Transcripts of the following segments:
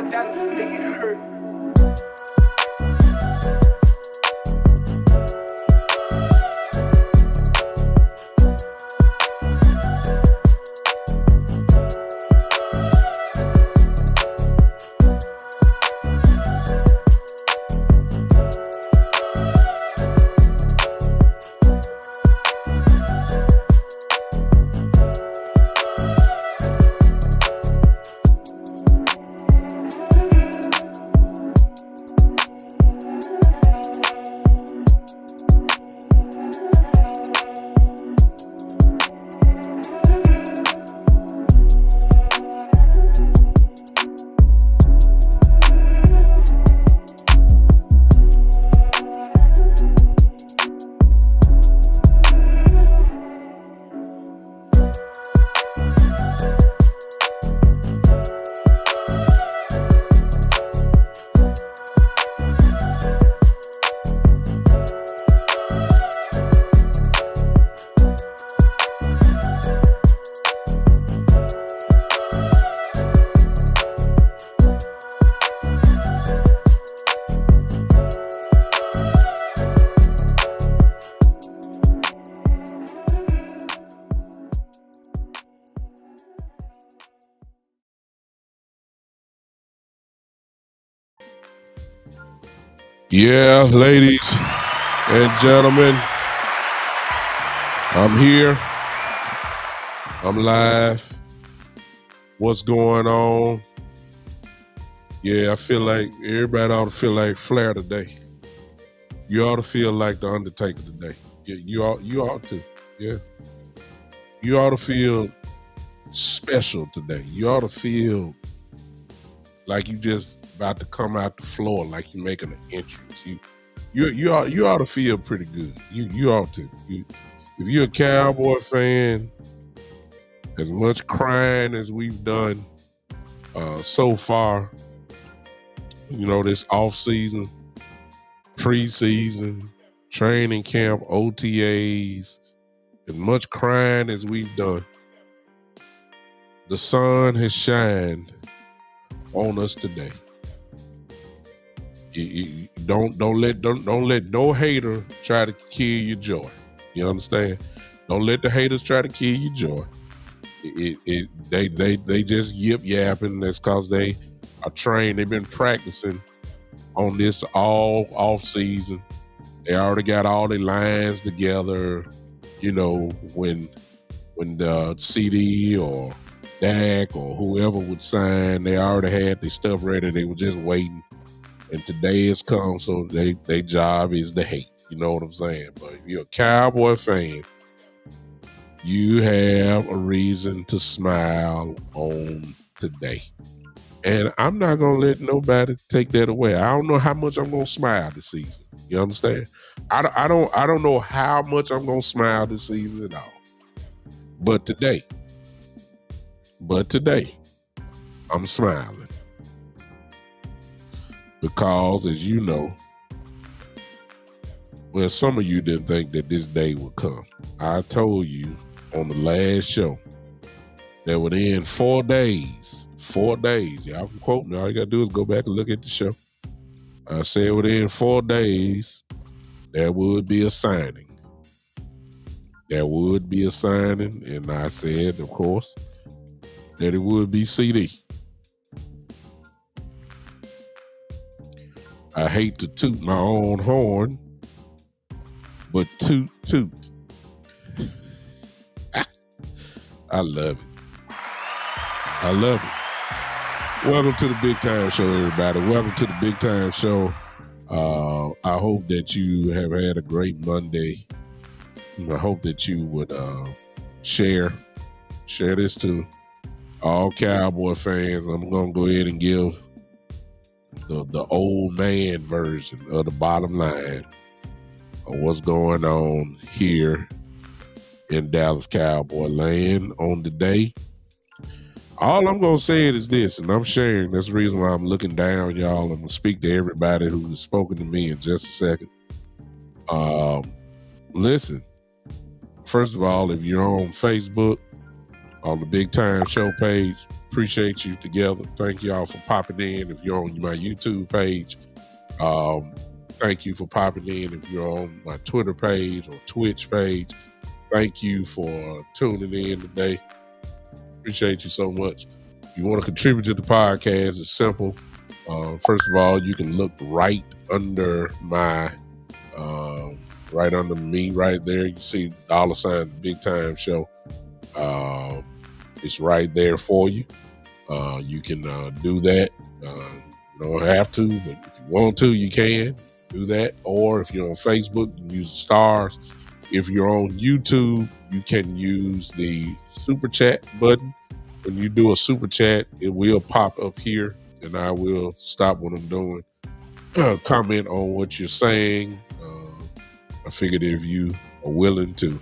my dollars make it hurt. Yeah, ladies and gentlemen, I'm here. I'm live. What's going on? Yeah, I feel like everybody ought to feel like Flair today. You ought to feel like the Undertaker today. You ought to. Yeah. You ought to feel special today. You ought to feel like you just about to come out the floor, like you're making an entrance. You ought to feel pretty good. You ought to. If you're a Cowboy fan, as much crying as we've done so far, this off season, preseason, training camp, OTAs, as much crying as we've done, the sun has shined on us today. Don't let no hater try to kill your joy. You understand? Don't let the haters try to kill your joy. They just yip yapping. That's because they are trained. They've been practicing on this all off season. They already got all their lines together. When the CeeDee or Dak or whoever would sign, they already had their stuff ready. They were just waiting. And today has come, so their job is to hate. You know what I'm saying? But if you're a Cowboy fan, you have a reason to smile on today. And I'm not going to let nobody take that away. I don't know how much I'm going to smile this season. You understand? I don't know how much I'm going to smile this season at all. But today, I'm smiling. Because, as you know, well, some of you didn't think that this day would come. I told you on the last show that within 4 days, y'all can quote me. All you got to do is go back and look at the show. I said within 4 days, there would be a signing. And I said, of course, that it would be CeeDee. I hate to toot my own horn, but toot. I love it. Welcome to the Big Time Show, everybody. Welcome to the Big Time Show. I hope that you have had a great Monday. I hope that you would share this to all Cowboy fans. I'm going to go ahead and give the old man version of the bottom line of what's going on here in Dallas Cowboy land on the day. All I'm going to say is this, and I'm sharing. That's the reason why I'm looking down, y'all. I'm going to speak to everybody who's spoken to me in just a second. Listen, first of all, if you're on Facebook, on the Big Time Show page, Appreciate you together. Thank y'all for popping in. If you're on my YouTube page, thank you for popping in. If you're on my Twitter page or Twitch page, thank you for tuning in today. Appreciate you so much. If you want to contribute to the podcast, it's simple. First of all, you can look right under my, right under me right there. You see $, Big Time Show. It's right there for you. You can do that. You don't have to, but if you want to, you can do that. Or if you're on Facebook, you can use the stars. If you're on YouTube, you can use the super chat button. When you do a super chat, it will pop up here, and I will stop what I'm doing. Comment on what you're saying. I figured if you are willing to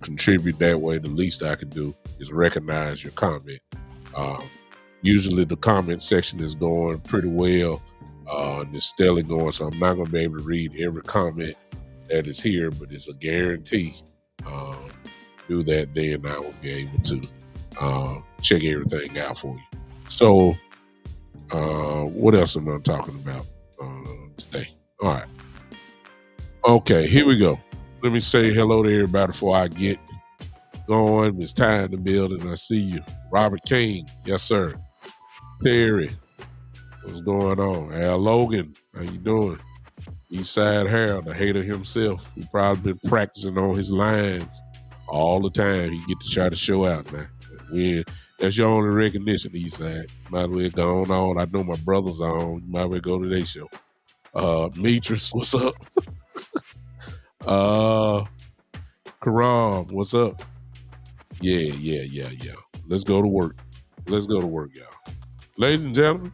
contribute that way, the least I can do is recognize your comment. Usually the comment section is going pretty well, and it's steadily going, so I'm not going to be able to read every comment that is here, but it's a guarantee. Do that, then I will be able to check everything out for you. So what else am I talking about today? All right. Okay, here we go. Let me say hello to everybody before I get going. It's time to build, and I see you. Robert King, yes sir. Terry, what's going on? Al Logan, how you doing? Eastside Harold, the hater himself. He probably been practicing on his lines all the time. He get to try to show out now. That's your only recognition, Eastside. Might as well go on. I know my brothers are on. You might as well go to their show. Metris, what's up? Karam, what's up? Yeah. Let's go to work. Y'all. Ladies and gentlemen,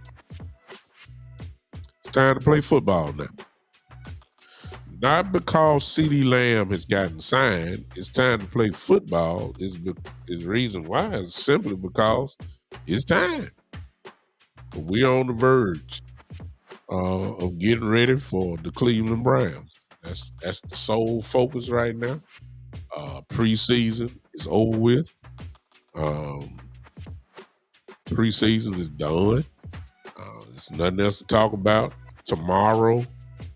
it's time to play football now. Not because CeeDee Lamb has gotten signed. It's time to play football. Is the reason why is simply because it's time. We're on the verge of getting ready for the Cleveland Browns. That's the sole focus right now. Preseason is over with. Preseason is done. There's nothing else to talk about. Tomorrow,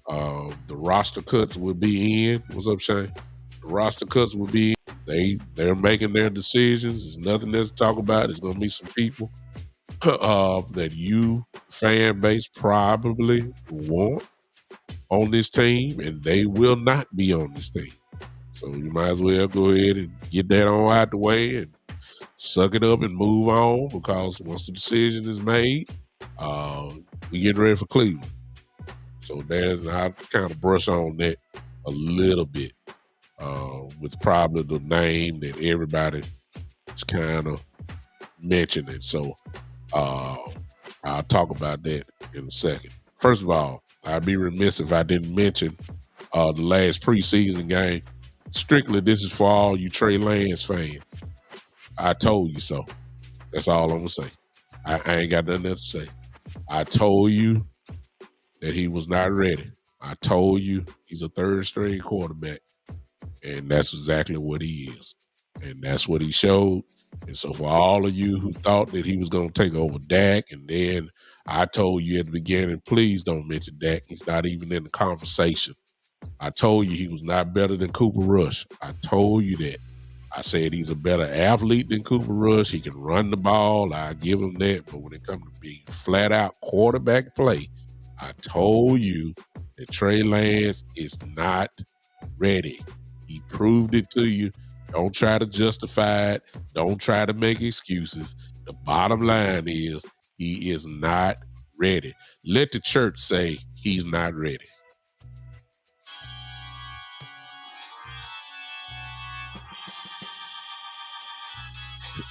the roster cuts will be in. What's up, Shane? The roster cuts will be in. They're making their decisions. There's nothing else to talk about. There's going to be some people that you, fan base, probably want on this team, and they will not be on this team. So you might as well go ahead and get that on out the way and suck it up and move on, because once the decision is made, we get ready for Cleveland. So I kind of brush on that a little bit with probably the name that everybody is kind of mentioning. So I'll talk about that in a second. First of all, I'd be remiss if I didn't mention the last preseason game. Strictly, this is for all you Trey Lance fans. I told you so. That's all I'm going to say. I ain't got nothing else to say. I told you that he was not ready. I told you he's a third-string quarterback, and that's exactly what he is. And that's what he showed. And so for all of you who thought that he was going to take over Dak, and then I told you at the beginning, please don't mention Dak. He's not even in the conversation. I told you he was not better than Cooper Rush. I told you that. I said he's a better athlete than Cooper Rush. He can run the ball. I give him that. But when it comes to being flat-out quarterback play, I told you that Trey Lance is not ready. He proved it to you. Don't try to justify it. Don't try to make excuses. The bottom line is he is not ready. Let the church say he's not ready.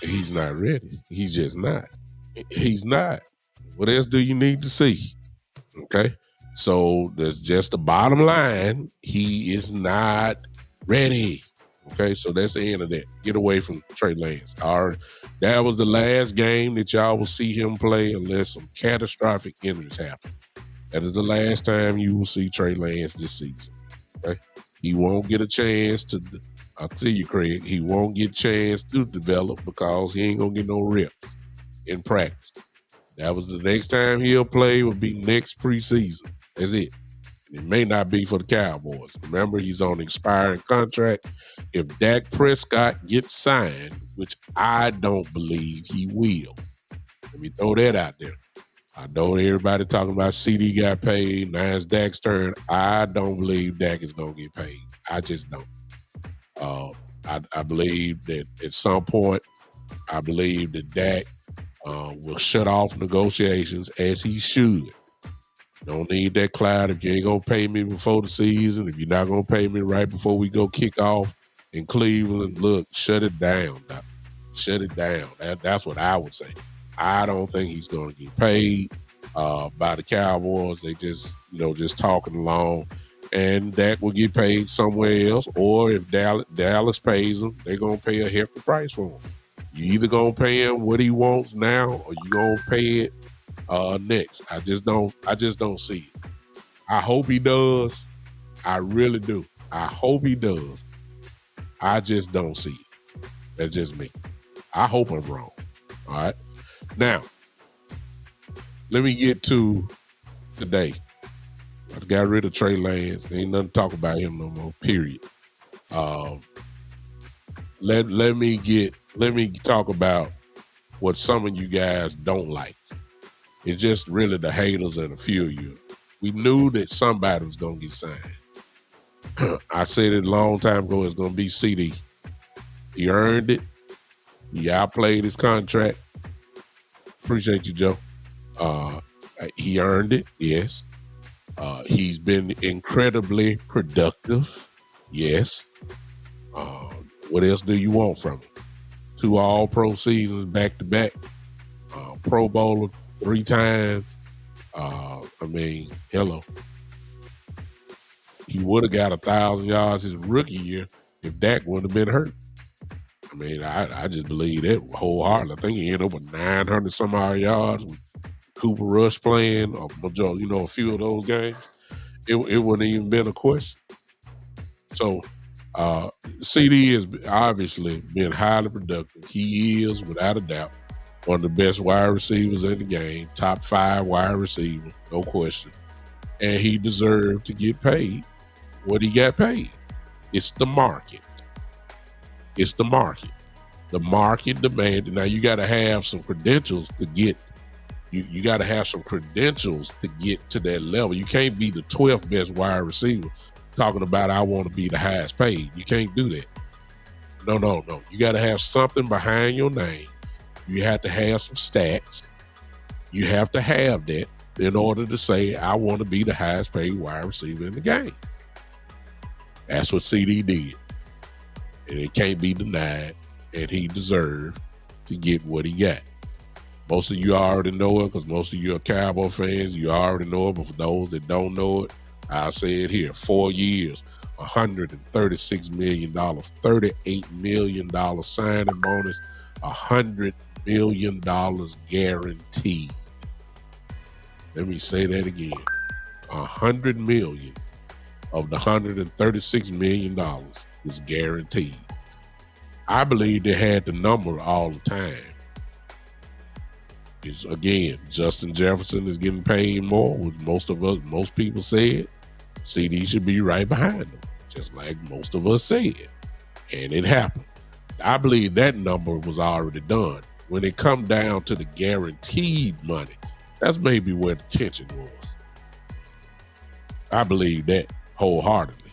He's not ready. He's just not. He's not. What else do you need to see? Okay. So that's just the bottom line. He is not ready. Okay. So that's the end of that. Get away from Trey Lance. All right. That was the last game that y'all will see him play unless some catastrophic injuries happen. That is the last time you will see Trey Lance this season. Okay. He won't get a chance to, I'll tell you, Craig, he won't get a chance to develop because he ain't going to get no reps. in practice. That was the next time he'll play will be next preseason. That's it. And it may not be for the Cowboys. Remember, he's on an expiring contract. If Dak Prescott gets signed, which I don't believe he will, let me throw that out there. I know everybody talking about CeeDee got paid. Now it's Dak's turn. I don't believe Dak is going to get paid. I just don't. I believe that at some point, I believe that Dak will shut off negotiations as he should. Don't need that cloud. If you ain't going to pay me before the season, if you're not going to pay me right before we go kick off in Cleveland, look, shut it down. Doc. Shut it down. That's what I would say. I don't think he's going to get paid by the Cowboys. They just talking along. And Dak will get paid somewhere else. Or if Dallas pays him, they're going to pay a hefty price for him. You either going to pay him what he wants now or you going to pay it next. I just don't see it. I hope he does. I really do. I hope he does. I just don't see it. That's just me. I hope I'm wrong. All right. Now, let me get to today. I got rid of Trey Lance. Ain't nothing to talk about him no more. Period. Let me talk about what some of you guys don't like. It's just really the haters and a few of you. We knew that somebody was gonna get signed. I said it a long time ago. It's gonna be CeeDee. He earned it. He outplayed his contract. Appreciate you, Joe. He earned it. Yes. He's been incredibly productive. Yes. What else do you want from him? 2 All-Pro seasons back to back. Pro Bowler 3 times. Hello. He would have got 1,000 yards his rookie year if Dak wouldn't have been hurt. I just believe that wholeheartedly. I think he ended up with 900 some odd yards with Cooper Rush playing, a few of those games. It wouldn't even been a question. So CeeDee has obviously been highly productive. He is, without a doubt, one of the best wide receivers in the game, top 5 wide receiver, no question. And he deserved to get paid what he got paid. It's the market. It's the market. The market demanded. Now you got to have some credentials to get. You got to have some credentials to get to that level. You can't be the 12th best wide receiver talking about I want to be the highest paid. You can't do that. No. You got to have something behind your name. You have to have some stats. You have to have that in order to say I want to be the highest paid wide receiver in the game. That's what CeeDee did. And it can't be denied. And he deserved to get what he got. Most of you already know it because most of you are Cowboy fans. You already know it, but for those that don't know it, I'll say it here. 4 years, $136 million, $38 million signing bonus, $100 million guaranteed. Let me say that again. $100 million of the $136 million is guaranteed. I believe they had the number all the time. Again, Justin Jefferson is getting paid more, which most people said. CeeDee should be right behind him, just like most of us said. And it happened. I believe that number was already done. When it come down to the guaranteed money, that's maybe where the tension was. I believe that wholeheartedly.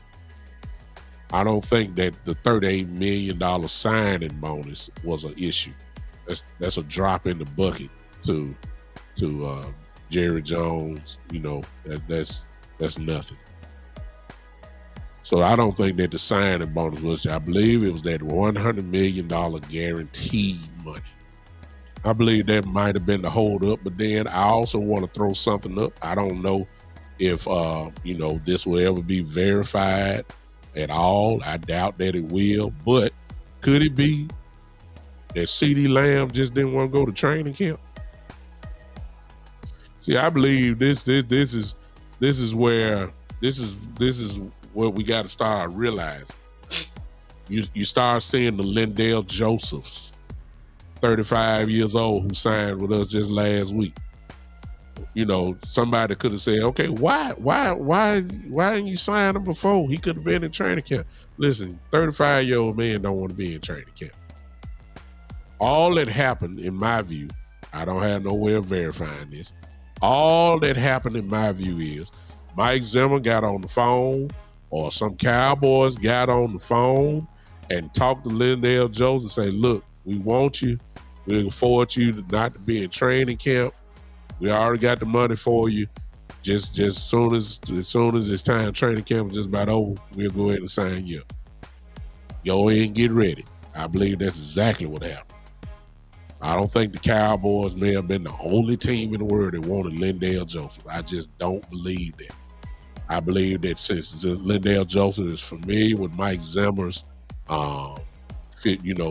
I don't think that the $38 million signing bonus was an issue. That's a drop in the bucket to Jerry Jones. That's nothing. So I don't think that the signing bonus was. I believe it was that $100 million guaranteed money. I believe that might have been the hold up, but then I also want to throw something up. I don't know if this will ever be verified at all. I doubt that it will, but could it be that CeeDee Lamb just didn't want to go to training camp? See, I believe this is what we got to start realizing. You start seeing the Lindell Josephs 35 years old who signed with us just last week. You know, somebody could have said, okay, why didn't you sign him before? He could have been in training camp. Listen, 35-year-old man don't want to be in training camp. All that happened, in my view, I don't have no way of verifying this. All that happened, in my view, is Mike Zimmer got on the phone, or some Cowboys got on the phone and talked to Lindell Jones and say, look, we want you. We can afford you not to be in training camp. We already got the money for you. Just as soon as it's time, training camp is just about over, we'll go ahead and sign you up. Go in and get ready. I believe that's exactly what happened. I don't think the Cowboys may have been the only team in the world that wanted Lindell Joseph. I just don't believe that. I believe that since Lindell Joseph is familiar with Mike Zimmer's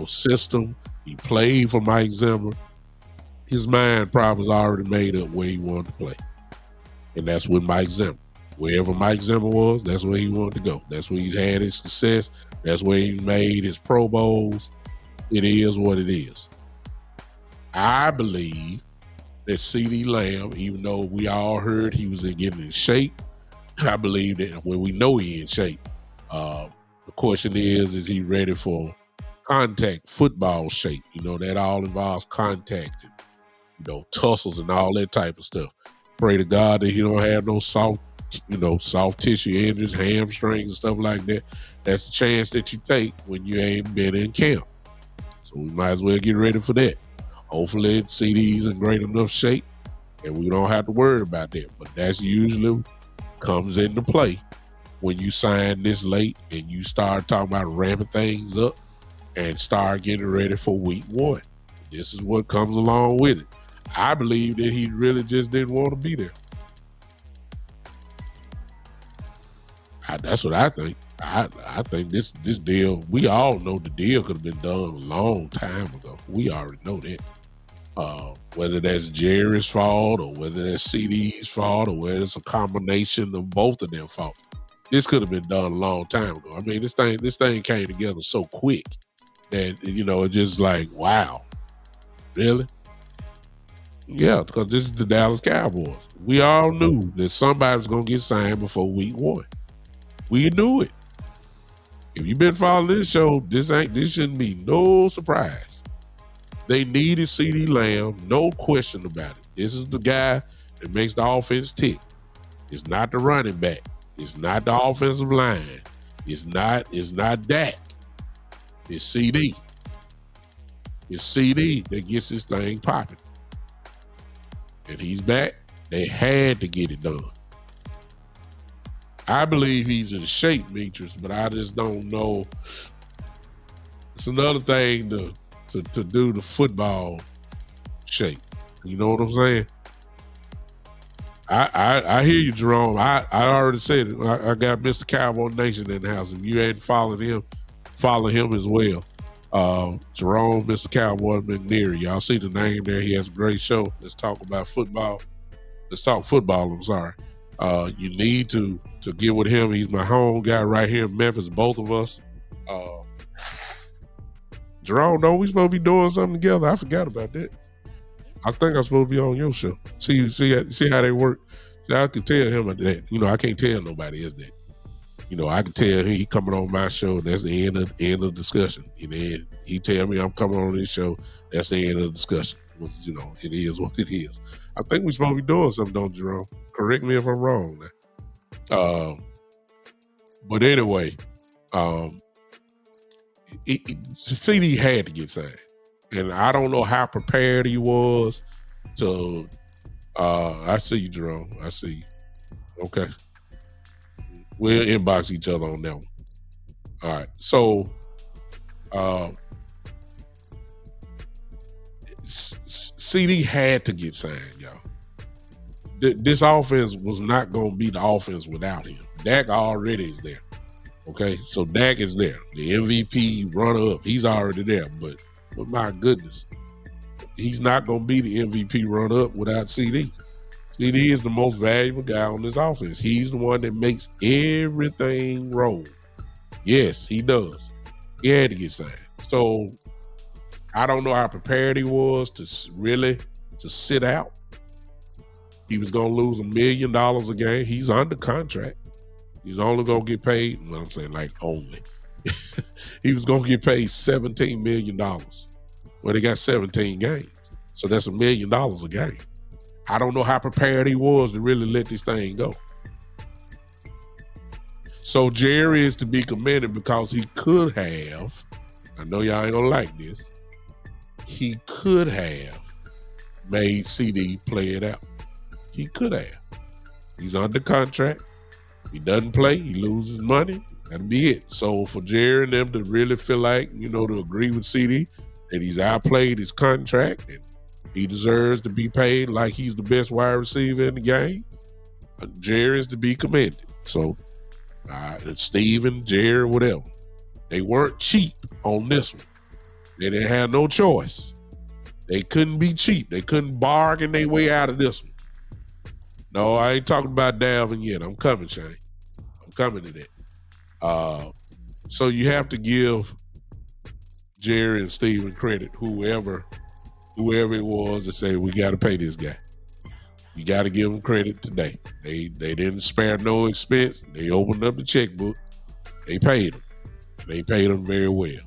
system, he played for Mike Zimmer, his mind probably was already made up where he wanted to play. And that's with Mike Zimmer. Wherever Mike Zimmer was, that's where he wanted to go. That's where he's had his success. That's where he made his Pro Bowls. It is what it is. I believe that CeeDee Lamb, even though we all heard he was getting in shape, I believe that when we know he's in shape, the question is he ready for contact football shape? You know, that all involves contact and, tussles and all that type of stuff. Pray to God that he don't have no soft tissue injuries, hamstrings and stuff like that. That's the chance that you take when you ain't been in camp. So we might as well get ready for that. Hopefully CeeDee's in great enough shape and we don't have to worry about that. But that's usually comes into play when you sign this late and you start talking about ramping things up and start getting ready for week 1. This is what comes along with it. I believe that he really just didn't want to be there. That's what I think. I think this deal, we all know the deal could have been done a long time ago. We already know that. Whether that's Jerry's fault or whether that's CeeDee's fault or whether it's a combination of both of their faults. This could have been done a long time ago. I mean, this thing came together so quick that, it's just like, wow, really? Yeah, because this is the Dallas Cowboys. We all knew that somebody was going to get signed before week 1. We knew it. If you've been following this show, this shouldn't be no surprise. They needed CeeDee Lamb, no question about it. This is the guy that makes the offense tick. It's not the running back. It's not the offensive line. It's not Dak. It's CeeDee. It's CeeDee that gets this thing popping. And he's back. They had to get it done. I believe he's in shape, Demetrius, but I just don't know. It's another thing to do the football shape. You know what I'm saying? I hear you, Jerome. I already said it. I got Mr. Cowboy Nation in the house. If you ain't following him, follow him as well. Jerome, Mr. Cowboy McNeary. Y'all see the name there. He has a great show. Let's talk about football. Let's talk football. I'm sorry. You need to get with him. He's my home guy right here in Memphis, both of us. Jerome, don't we supposed to be doing something together? I forgot about that. I think I'm supposed to be on your show. See how they work. See, I can tell him that. I can't tell nobody else that. I can tell him he coming on my show. That's the end of discussion. And then he tell me I'm coming on this show. That's the end of the discussion. It is what it is. I think we're supposed to be doing something, don't you, Jerome? Correct me if I'm wrong. But anyway, CeeDee had to get signed. And I don't know how prepared he was to I see you, Jerome. I see you. Okay. We'll inbox each other on that one. All right. So CeeDee had to get signed, y'all. This offense was not going to be the offense without him. Dak already is there. Okay, so Dak is there. The MVP runner-up, he's already there. But my goodness, he's not going to be the MVP runner-up without CeeDee. CeeDee is the most valuable guy on this offense. He's the one that makes everything roll. Yes, he does. He had to get signed. So I don't know how prepared he was to sit out. He was going to lose $1 million a game. He's under contract. He's only going to get paid, what I'm saying, like only. He was going to get paid $17 million. Well, they got 17 games. So that's $1 million a game. I don't know how prepared he was to really let this thing go. So Jerry is to be commended because he could have, I know y'all ain't gonna like this, he could have made CeeDee play it out. He could have. He's under contract. If he doesn't play, he loses money. That'll be it. So for Jerry and them to really feel like, to agree with CeeDee that he's outplayed his contract and he deserves to be paid like he's the best wide receiver in the game, Jerry is to be commended. So Steven, Jerry, whatever, they weren't cheap on this one. They didn't have no choice. They couldn't be cheap. They couldn't bargain their way out of this one. No, I ain't talking about Dalvin yet. I'm coming, Shane. I'm coming to that. So you have to give Jerry and Steven credit, whoever it was, to say we got to pay this guy. You got to give them credit today. They didn't spare no expense. They opened up the checkbook. They paid him. They paid him very well.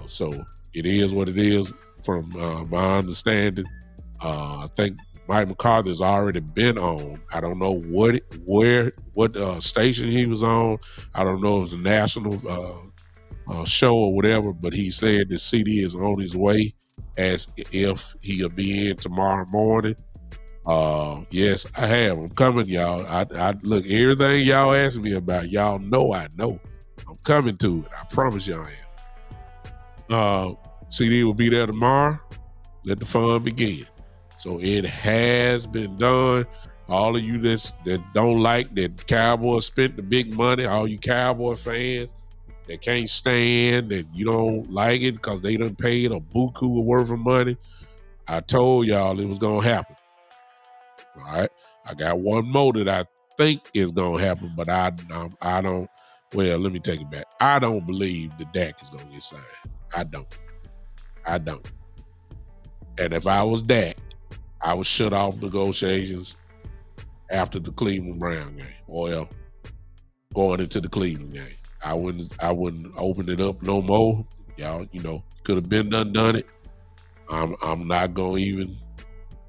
So it is what it is from my understanding. I think Mike McCarthy's already been on. I don't know what station he was on. I don't know if it was a national show or whatever, but he said that CeeDee is on his way as if he'll be in tomorrow morning. Yes, I have. I'm coming, y'all. I look, everything y'all asking me about, y'all know I know. I'm coming to it. I promise y'all I am. CeeDee will be there tomorrow. Let the fun begin. So it has been done. All of you that don't like that Cowboys spent the big money, all you Cowboy fans that can't stand, that you don't like it because they done paid a buku worth of money, I told y'all it was going to happen. All right? I got one more that I think is going to happen, but I don't, well, let me take it back. I don't believe that Dak is going to get signed. I don't. And if I was Dak, I would shut off negotiations after the Cleveland Brown game. Well, going into the Cleveland game. I wouldn't open it up no more. Y'all, could have been done it. I'm not gonna even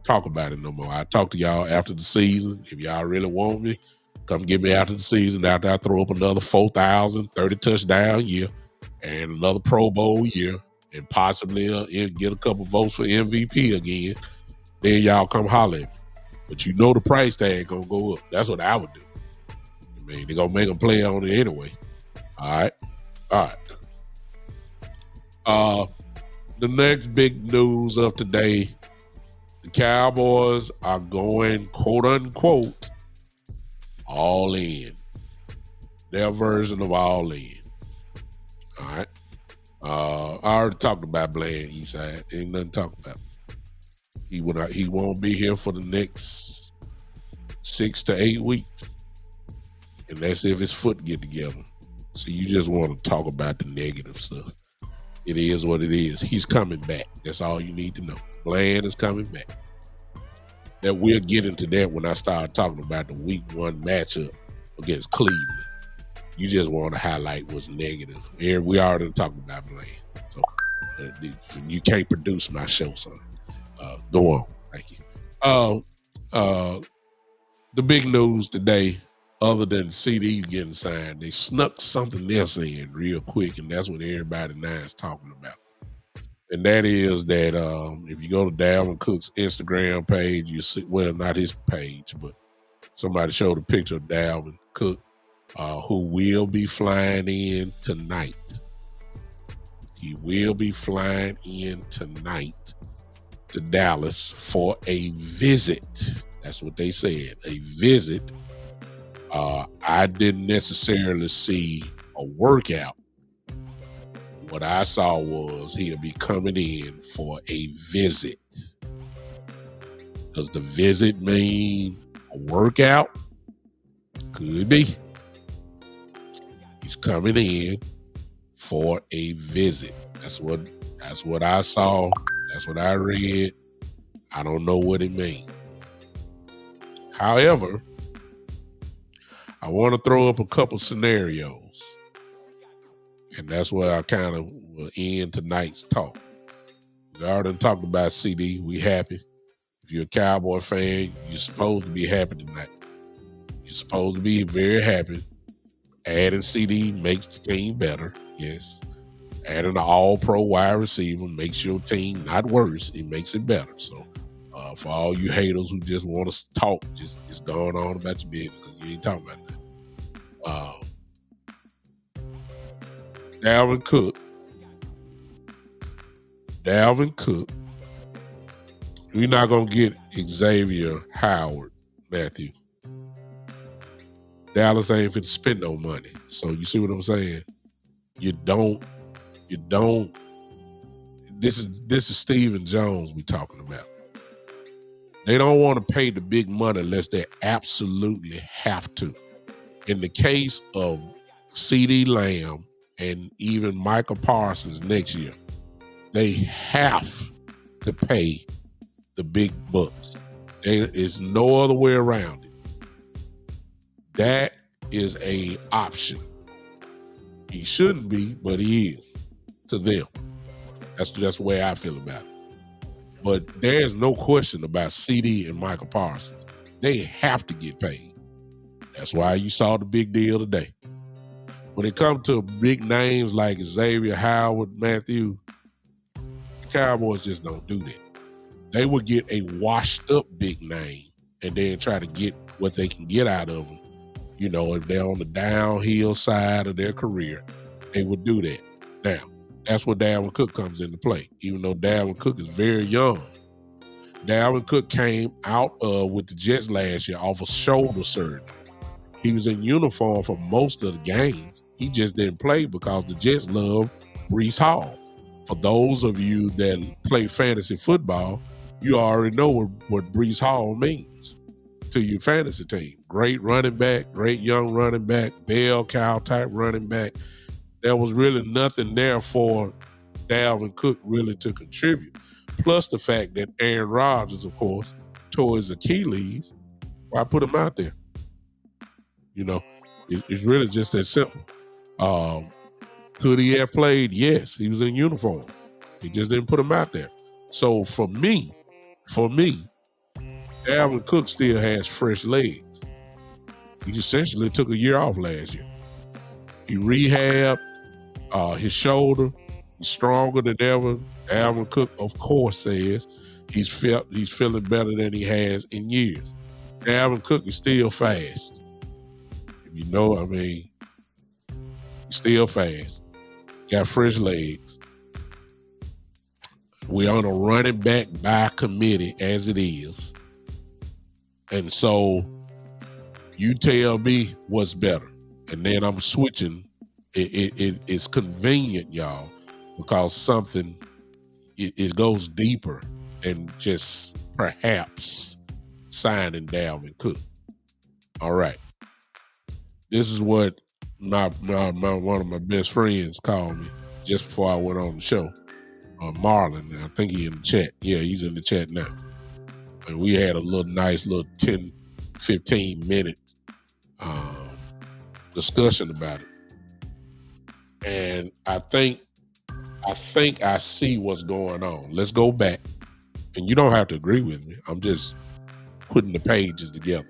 talk about it no more. I talk to y'all after the season. If y'all really want me, come get me after the season, after I throw up another 4,000, 30 touchdown year, and another Pro Bowl year, and possibly get a couple votes for MVP again. Then y'all come holler at me. But the price tag gonna go up. That's what I would do. I mean, they're gonna make them play on it anyway. All right. The next big news of today, the Cowboys are going, quote unquote, all in. Their version of all in. All right. I already talked about Bland Eastside. Ain't nothing to talk about. He won't be here for the next 6 to 8 weeks. And that's if his foot get together. So you just want to talk about the negative stuff. It is what it is. He's coming back. That's all you need to know. Bland is coming back. That we'll get into that when I start talking about the week 1 matchup against Cleveland. You just want to highlight what's negative. Here we already talking about Bland. So you can't produce my show, son. Go on. Thank you. The big news today, other than CeeDee getting signed, they snuck something else in real quick, and that's what everybody now is talking about. And that is that if you go to Dalvin Cook's Instagram page, you see, well, not his page, but somebody showed a picture of Dalvin Cook, who will be flying in tonight. He will be flying in tonight to Dallas for a visit. That's what they said, a visit. I didn't necessarily see a workout. What I saw was he'll be coming in for a visit. Does the visit mean a workout? Could be. He's coming in for a visit. That's what That's what I saw. That's what I read. I don't know what it means. However, I want to throw up a couple scenarios. And that's where I kind of will end tonight's talk. We already talked about CeeDee. We happy. If you're a Cowboy fan, you're supposed to be happy tonight. You're supposed to be very happy. Adding CeeDee makes the team better. Yes. Adding an all-pro wide receiver makes your team not worse. It makes it better. So for all you haters who just want to talk, just going on about your business because you ain't talking about that. Dalvin Cook. We're not going to get Xavier Howard, Matthew. Dallas ain't fit to spend no money. So you see what I'm saying? You don't. This is Stephen Jones we talking about. They don't want to pay the big money unless they absolutely have to. In the case of CeeDee Lamb and even Michael Parsons next year, they have to pay the big bucks. There is no other way around it. That is a option. He shouldn't be, but he is to them. That's the way I feel about it. But there's no question about CeeDee and Michael Parsons. They have to get paid. That's why you saw the big deal today. When it comes to big names like Xavier Howard, Matthew, the Cowboys just don't do that. They would get a washed up big name and then try to get what they can get out of them. You know, if they're on the downhill side of their career, they would do that. Now, that's where Dalvin Cook comes into play. Even though Dalvin Cook is very young, Dalvin Cook came out with the Jets last year off of shoulder surgery. He was in uniform for most of the games. He just didn't play because the Jets love Breece Hall. For those of you that play fantasy football, you already know what Breece Hall means to your fantasy team. Great running back, great young running back, bell cow type running back. There was really nothing there for Dalvin Cook really to contribute. Plus the fact that Aaron Rodgers, of course, tore his Achilles. Why put him out there? You know, it's really just that simple. Could he have played? Yes, he was in uniform. He just didn't put him out there. So for me, Dalvin Cook still has fresh legs. He essentially took a year off last year. He rehabbed his shoulder. He's stronger than ever. Dalvin Cook, of course, says he's feeling better than he has in years. Dalvin Cook is still fast. You know, I mean, he's still fast. Got fresh legs. We're on a running back by committee as it is. And so you tell me what's better. And then I'm switching. It's convenient, y'all, because something, it goes deeper than just perhaps signing Dalvin Cook. All right. This is what one of my best friends called me just before I went on the show. Marlon, I think he's in the chat. Yeah, he's in the chat now. And we had a nice little 10, 15 minute discussion about it. And I think I see what's going on. Let's go back. And you don't have to agree with me. I'm just putting the pages together.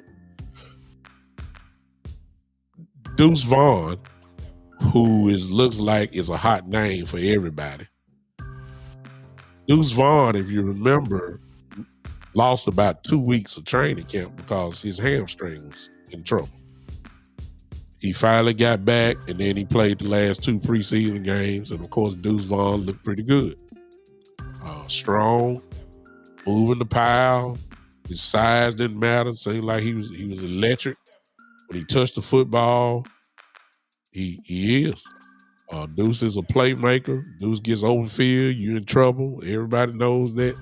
Deuce Vaughn, who looks like is a hot name for everybody. Deuce Vaughn, if you remember, lost about 2 weeks of training camp because his hamstring was in trouble. He finally got back, and then he played the last 2 preseason games, and of course, Deuce Vaughn looked pretty good. Strong, moving the pile. His size didn't matter. Seemed like he was electric. When he touched the football, he is. Deuce is a playmaker. Deuce gets open field, you're in trouble. Everybody knows that.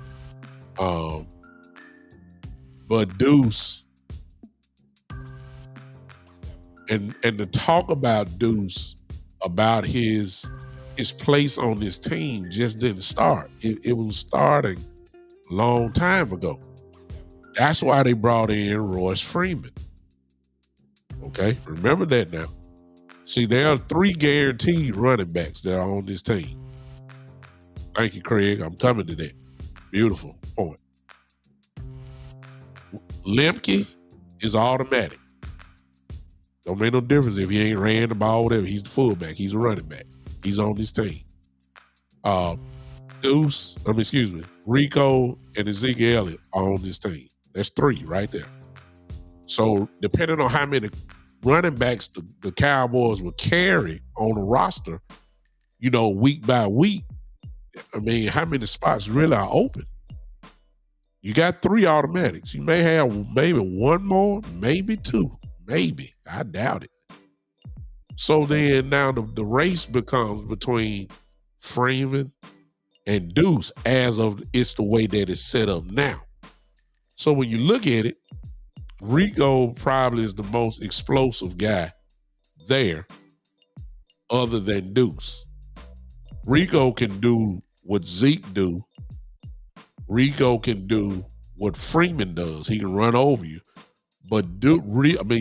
But Deuce, and to talk about Deuce, about his his place on this team just didn't start. It was starting a long time ago. That's why they brought in Royce Freeman. Okay, remember that now. See, there are 3 guaranteed running backs that are on this team. Thank you, Craig. I'm coming to that. Beautiful point. Lemke is automatic. Don't make no difference if he ain't ran the ball, whatever. He's the fullback. He's a running back. He's on this team. Rico and Ezekiel Elliott are on this team. That's 3 right there. So depending on how many running backs the Cowboys will carry on the roster, week by week, how many spots really are open? You got 3 automatics. You may have maybe 1 more, maybe 2. Maybe. I doubt it. So then now the race becomes between Freeman and Deuce as of it's the way that it's set up now. So when you look at it, Rico probably is the most explosive guy there other than Deuce. Rico can do what Zeke do. Rico can do what Freeman does. He can run over you. But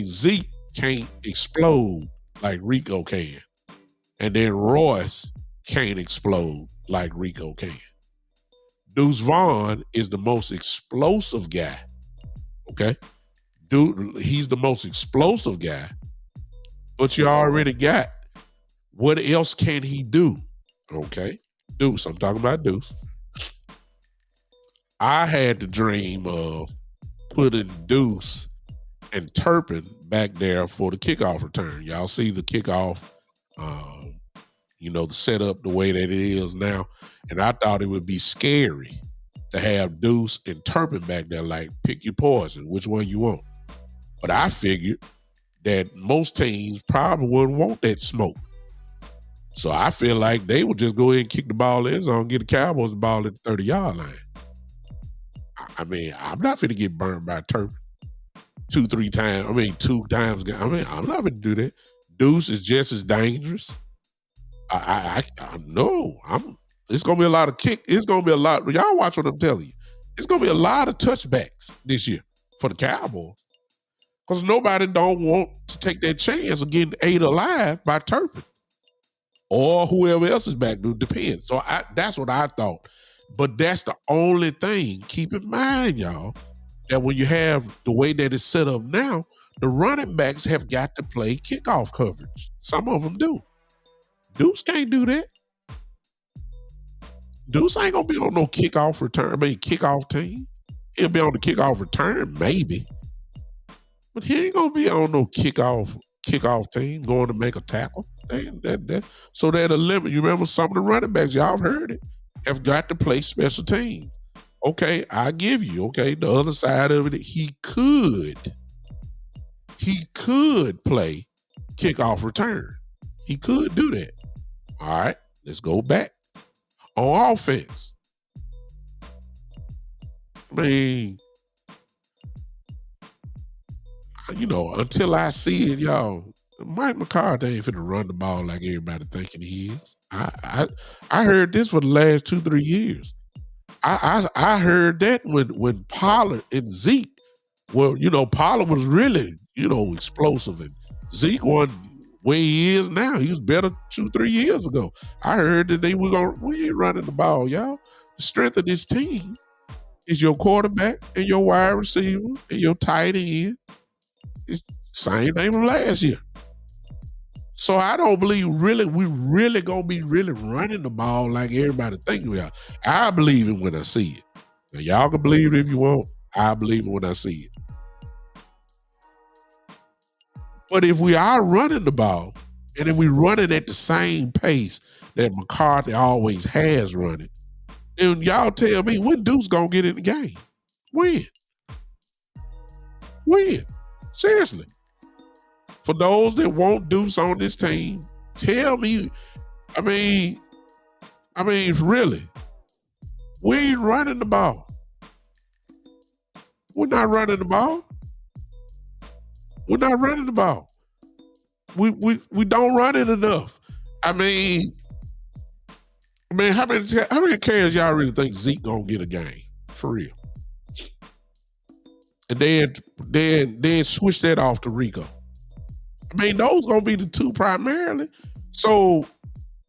Zeke can't explode like Rico can. And then Royce can't explode like Rico can. Deuce Vaughn is the most explosive guy. Okay? He's the most explosive guy. But you already got, what else can he do? Okay? Deuce, I'm talking about Deuce. I had the dream of putting Deuce and Turpin back there for the kickoff return. Y'all see the kickoff, the setup the way that it is now. And I thought it would be scary to have Deuce and Turpin back there, like, pick your poison, which one you want. But I figured that most teams probably wouldn't want that smoke. So I feel like they would just go ahead and kick the ball in zone, get the Cowboys the ball at the 30-yard line. I'm not finna get burned by Turpin 2 times. I'm not gonna do that. Deuce is just as dangerous. I know. It's gonna be a lot of kick. It's gonna be a lot. Y'all watch what I'm telling you. It's gonna be a lot of touchbacks this year for the Cowboys, because nobody don't want to take that chance of getting ate alive by Turpin or whoever else is back. It depends. So that's what I thought. But that's the only thing. Keep in mind, y'all, that when you have the way that it's set up now, the running backs have got to play kickoff coverage. Some of them do. Deuce can't do that. Deuce ain't gonna be on no kickoff team. He'll be on the kickoff return, maybe. But he ain't gonna be on no kickoff team going to make a tackle. So that'll limit. You remember some of the running backs, y'all have heard it, have got to play special teams. Okay, I give you, okay, the other side of it, he could play kickoff return. He could do that. All right, let's go back. On offense, until I see it, y'all, Mike McCarthy ain't finna run the ball like everybody thinking he is. I heard this for the last 2-3 years. I heard that when Pollard and Zeke, Pollard was really, explosive, and Zeke wasn't where he is now. He was better 2-3 years ago. I heard that we ain't running the ball, y'all. The strength of this team is your quarterback and your wide receiver and your tight end. It's the same thing from last year. So I don't believe we really gonna be really running the ball like everybody think we are. I believe it when I see it. Now y'all can believe it if you want. I believe it when I see it. But if we are running the ball, and if we run it at the same pace that McCarthy always has run it, then y'all tell me when Deuce gonna get in the game? When? Seriously. For those that want Deuce on this team, tell me, really, we ain't running the ball. We're not running the ball. We're not running the ball. We don't run it enough. I mean, how many carries y'all really think Zeke gonna get a game for real? And then switch that off to Rico. I mean, those gonna be the two primarily. So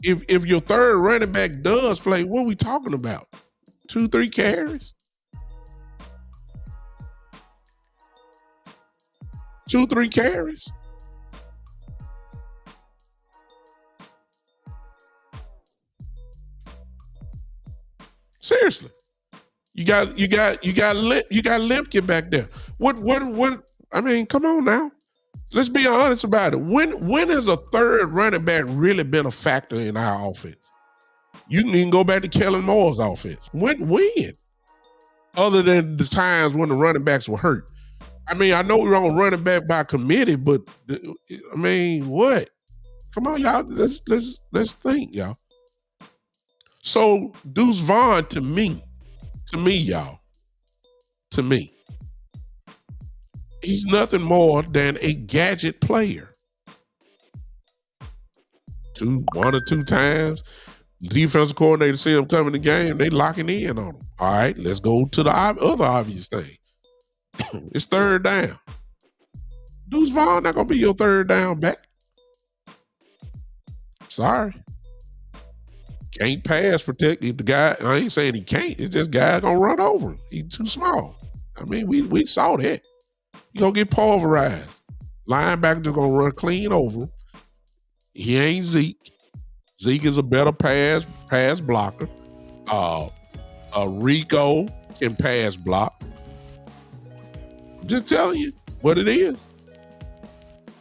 if your third running back does play, what are we talking about? 2-3 carries? 2-3 carries? Seriously. You got Limpkin back there. What I mean, come on now. Let's be honest about it. When has a third running back really been a factor in our offense? You can even go back to Kellen Moore's offense. When? Other than the times when the running backs were hurt. I mean, I know we're on running back by committee, but I mean, what? Come on, y'all. Let's think, y'all. So Deuce Vaughn, to me, y'all, to me, he's nothing more than a gadget player. 1 or 2 times, the defensive coordinator see him coming to the game, they locking in on him. All right, let's go to the other obvious thing. It's third down. Deuce Vaughn not gonna be your third down back. Sorry. Can't pass protect. If the guy, I ain't saying he can't, it's just guy gonna run over him. He's too small. I mean, we saw that. He gonna get pulverized. Linebacker just gonna run clean over him. He ain't Zeke. Zeke is a better pass blocker. Rico can pass block. I'm just telling you what it is.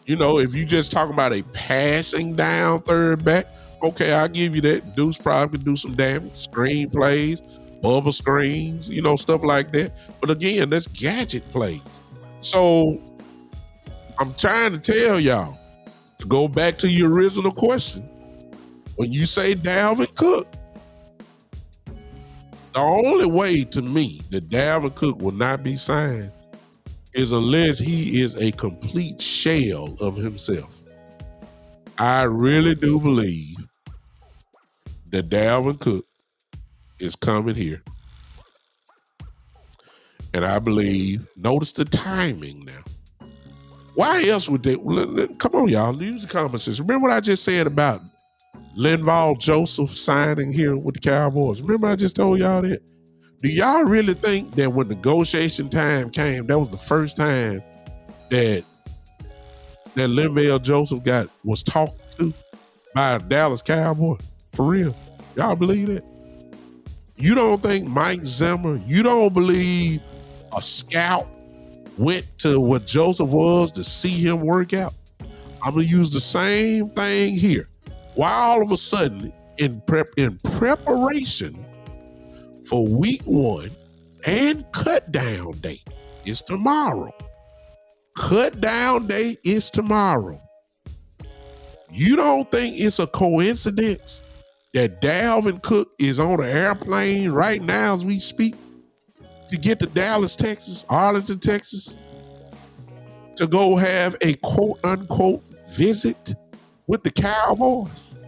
You know, if you just talk about a passing down third back, okay, I'll give you that. Deuce probably can do some damage. Screen plays, bubble screens, you know, stuff like that. But again, that's gadget plays. So I'm trying to tell y'all to go back to your original question. When you say Dalvin Cook, the only way to me that Dalvin Cook will not be signed is unless he is a complete shell of himself. I really do believe that Dalvin Cook is coming here. And I believe, notice the timing now. Why else would they? Come on, y'all, use the comments. Remember what I just said about Linval Joseph signing here with the Cowboys? Remember I just told y'all that? Do y'all really think that when negotiation time came, that was the first time that Linval Joseph was talked to by a Dallas Cowboy? For real? Y'all believe that? You don't think Mike Zimmer, you don't believe a scout went to what Joseph was to see him work out? I'm going to use the same thing here. Why all of a sudden in preparation for week 1 and cut down date is tomorrow. Cut down date is tomorrow. You don't think it's a coincidence that Dalvin Cook is on an airplane right now as we speak to get to Dallas, Texas, Arlington, Texas, to go have a quote unquote visit with the Cowboys?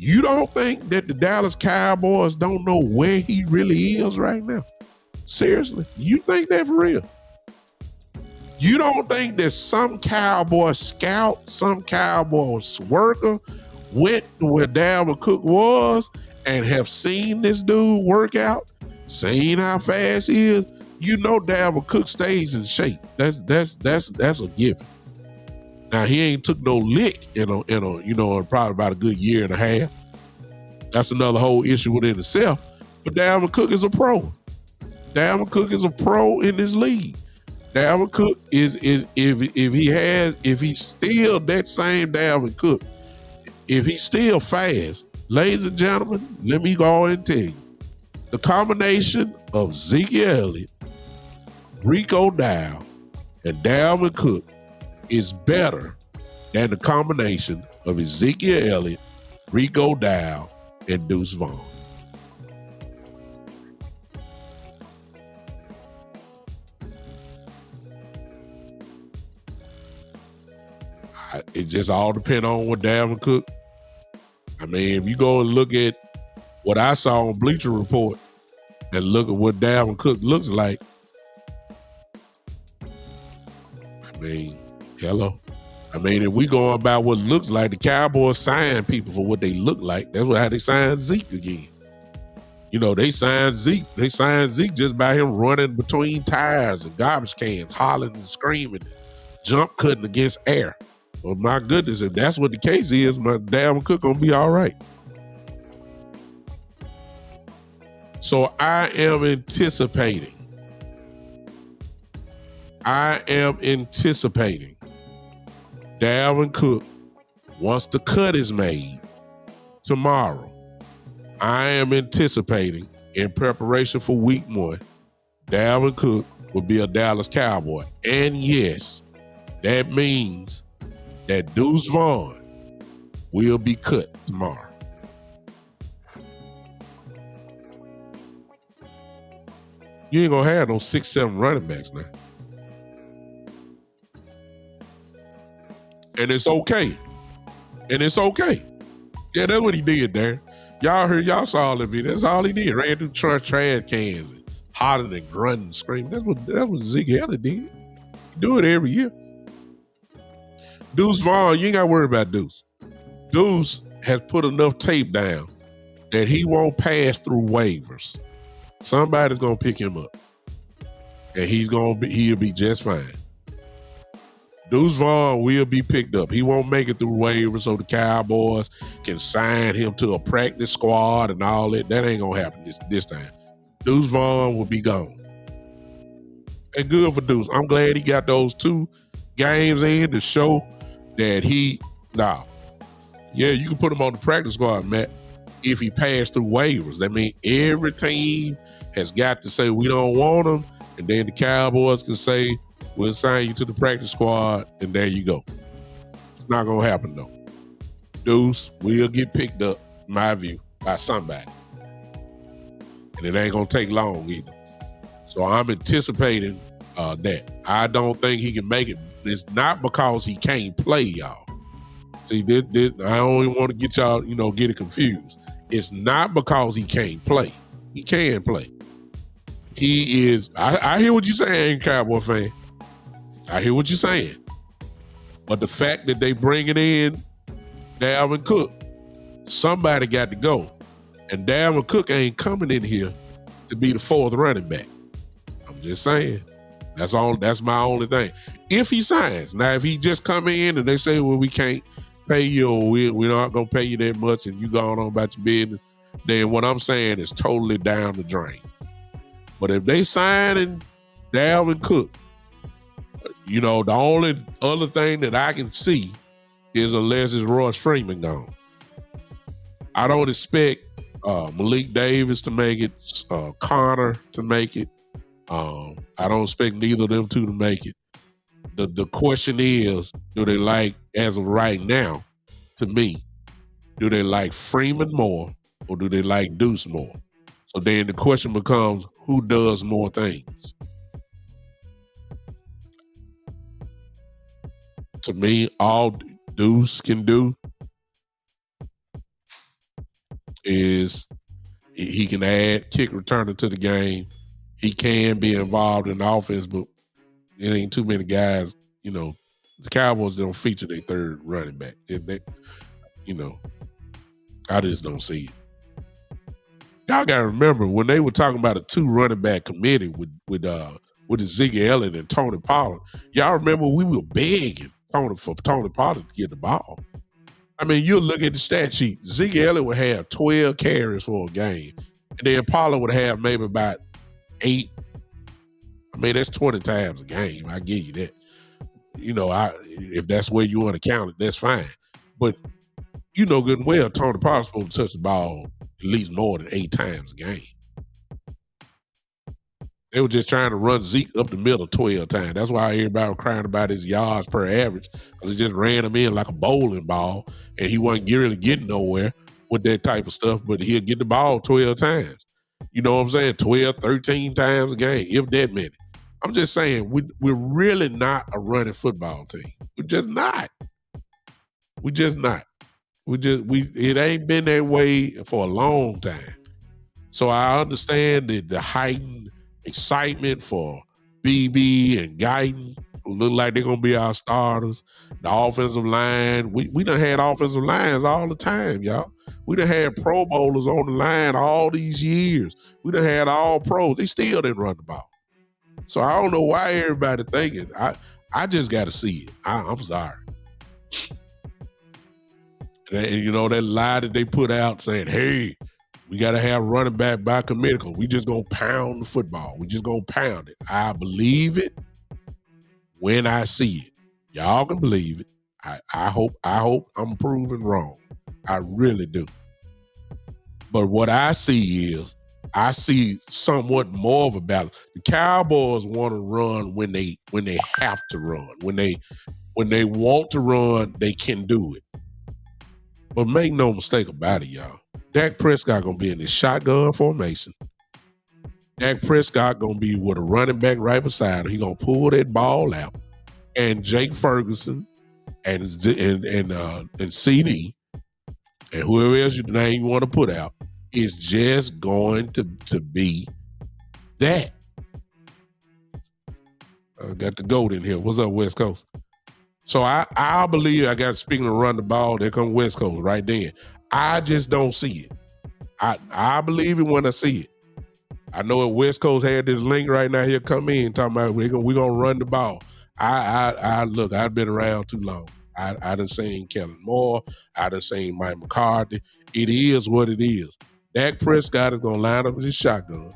You don't think that the Dallas Cowboys don't know where he really is right now? Seriously, you think that for real? You don't think that some Cowboy scout, some Cowboys worker went to where Dalvin Cook was and have seen this dude work out, seen how fast he is? You know Dalvin Cook stays in shape. That's a given. Now he ain't took no lick in probably about a good year and a half. That's another whole issue within itself. But Dalvin Cook is a pro. Dalvin Cook is a pro in this league. Dalvin Cook is if he's still that same Dalvin Cook, if he's still fast, ladies and gentlemen, let me go and tell you, the combination of Zeke Elliott, Rico Dow, and Dalvin Cook is better than the combination of Ezekiel Elliott, Rico Dow, and Deuce Vaughn. It just all depends on what Dalvin Cook I mean, if you go and look at what I saw on Bleacher Report and look at what Dalvin Cook looks like, I mean, hello. I mean, if we go about what looks like, the Cowboys sign people for what they look like. That's how they signed Zeke again. You know, they signed Zeke. They signed Zeke just by him running between tires and garbage cans, hollering and screaming, jump cutting against air. Well, my goodness, if that's what the case is, my Dalvin Cook gonna be all right. So I am anticipating Dalvin Cook, once the cut is made tomorrow, I am anticipating, in preparation for week 1, Dalvin Cook will be a Dallas Cowboy. And yes, that means that Deuce Vaughn will be cut tomorrow. You ain't gonna have no 6-7 running backs now. And it's okay. Yeah, that's what he did there. Y'all saw all the video. That's all he did. Ran through trash cans and hollering and grunting and screaming. That's what Zeke Elliott did. He do it every year. Deuce Vaughn, you ain't got to worry about Deuce. Deuce has put enough tape down that he won't pass through waivers. Somebody's gonna pick him up, and he'll be just fine. Deuce Vaughn will be picked up. He won't make it through waivers, so the Cowboys can sign him to a practice squad and all that. That ain't gonna happen this time. Deuce Vaughn will be gone. And good for Deuce. I'm glad he got those 2 games in to show that yeah, you can put him on the practice squad, Matt, if he passed through waivers. That means every team has got to say, we don't want him, and then the Cowboys can say, we'll sign you to the practice squad, and there you go. It's not going to happen, though. Deuce will get picked up, in my view, by somebody. And it ain't going to take long either. So I'm anticipating that. I don't think he can make it. It's not because he can't play, y'all. See, I don't want to get y'all, get it confused. It's not because he can't play. He can play. He is, I hear what you're saying, Cowboy fan. I hear what you're saying. But the fact that they bringing in Dalvin Cook, somebody got to go. And Dalvin Cook ain't coming in here to be the 4th running back. I'm just saying. That's my only thing. If he signs. Now, if he just come in and they say, well, we can't pay you, or we're not going to pay you that much, and you going on about your business, then what I'm saying is totally down the drain. But if they signing Dalvin Cook, the only other thing that I can see is unless it's Royce Freeman gone. I don't expect Malik Davis to make it, Connor to make it. I don't expect neither of them 2 to make it. The question is, do they like, as of right now, to me, do they like Freeman more or do they like Deuce more? So then the question becomes, who does more things? To me, all Deuce can do is he can add kick returner to the game. He can be involved in the offense, but it ain't too many guys. The Cowboys don't feature their 3rd running back. I just don't see it. Y'all gotta remember when they were talking about a 2 running back committee with Zeke Elliott and Tony Pollard. Y'all remember we were begging for Tony Pollard to get the ball. I mean, you'll look at the stat sheet. Zeke Elliott would have 12 carries for a game, and then Pollard would have maybe about 8. I mean, that's 20 times a game. I give you that. If that's where you want to count it, that's fine. But you know good and well, Tony Pollard's supposed to touch the ball at least more than 8 times a game. They were just trying to run Zeke up the middle 12 times. That's why everybody was crying about his yards per average, because he just ran him in like a bowling ball, and he wasn't really getting nowhere with that type of stuff, but he'll get the ball 12 times. You know what I'm saying? 12, 13 times a game, if that many. I'm just saying, we're really not a running football team. We're just not. We're just not. It ain't been that way for a long time. So I understand the heightened excitement for BB and Guyton, who look like they're gonna be our starters. The offensive line, we done had offensive lines all the time, y'all. We done had Pro Bowlers on the line all these years. We done had all pros. They still didn't run the ball. So I don't know why everybody thinking. I just got to see it. I'm sorry. And you know that lie that they put out saying, "Hey, we got to have running back by committee. We just gonna pound the football. We just gonna pound it." I believe it when I see it. Y'all can believe it. I hope I'm proven wrong. I really do. But what I see is I see somewhat more of a balance. The Cowboys want to run when they have to run. When they want to run, they can do it. But make no mistake about it, y'all. Dak Prescott gonna be in this shotgun formation. Dak Prescott gonna be with a running back right beside him. He gonna pull that ball out, and Jake Ferguson and CeeDee and whoever else you name you want to put out is just going to be that. I got the GOAT in here. What's up, West Coast? So I believe I got, speaking of run the ball, there come West Coast right there. I just don't see it. I believe it when I see it. I know if West Coast had this link right now here come in talking about we're gonna run the ball. I look, I've been around too long. I done seen Kellen Moore, I done seen Mike McCarthy. It is what it is. Dak Prescott is gonna line up with his shotgun.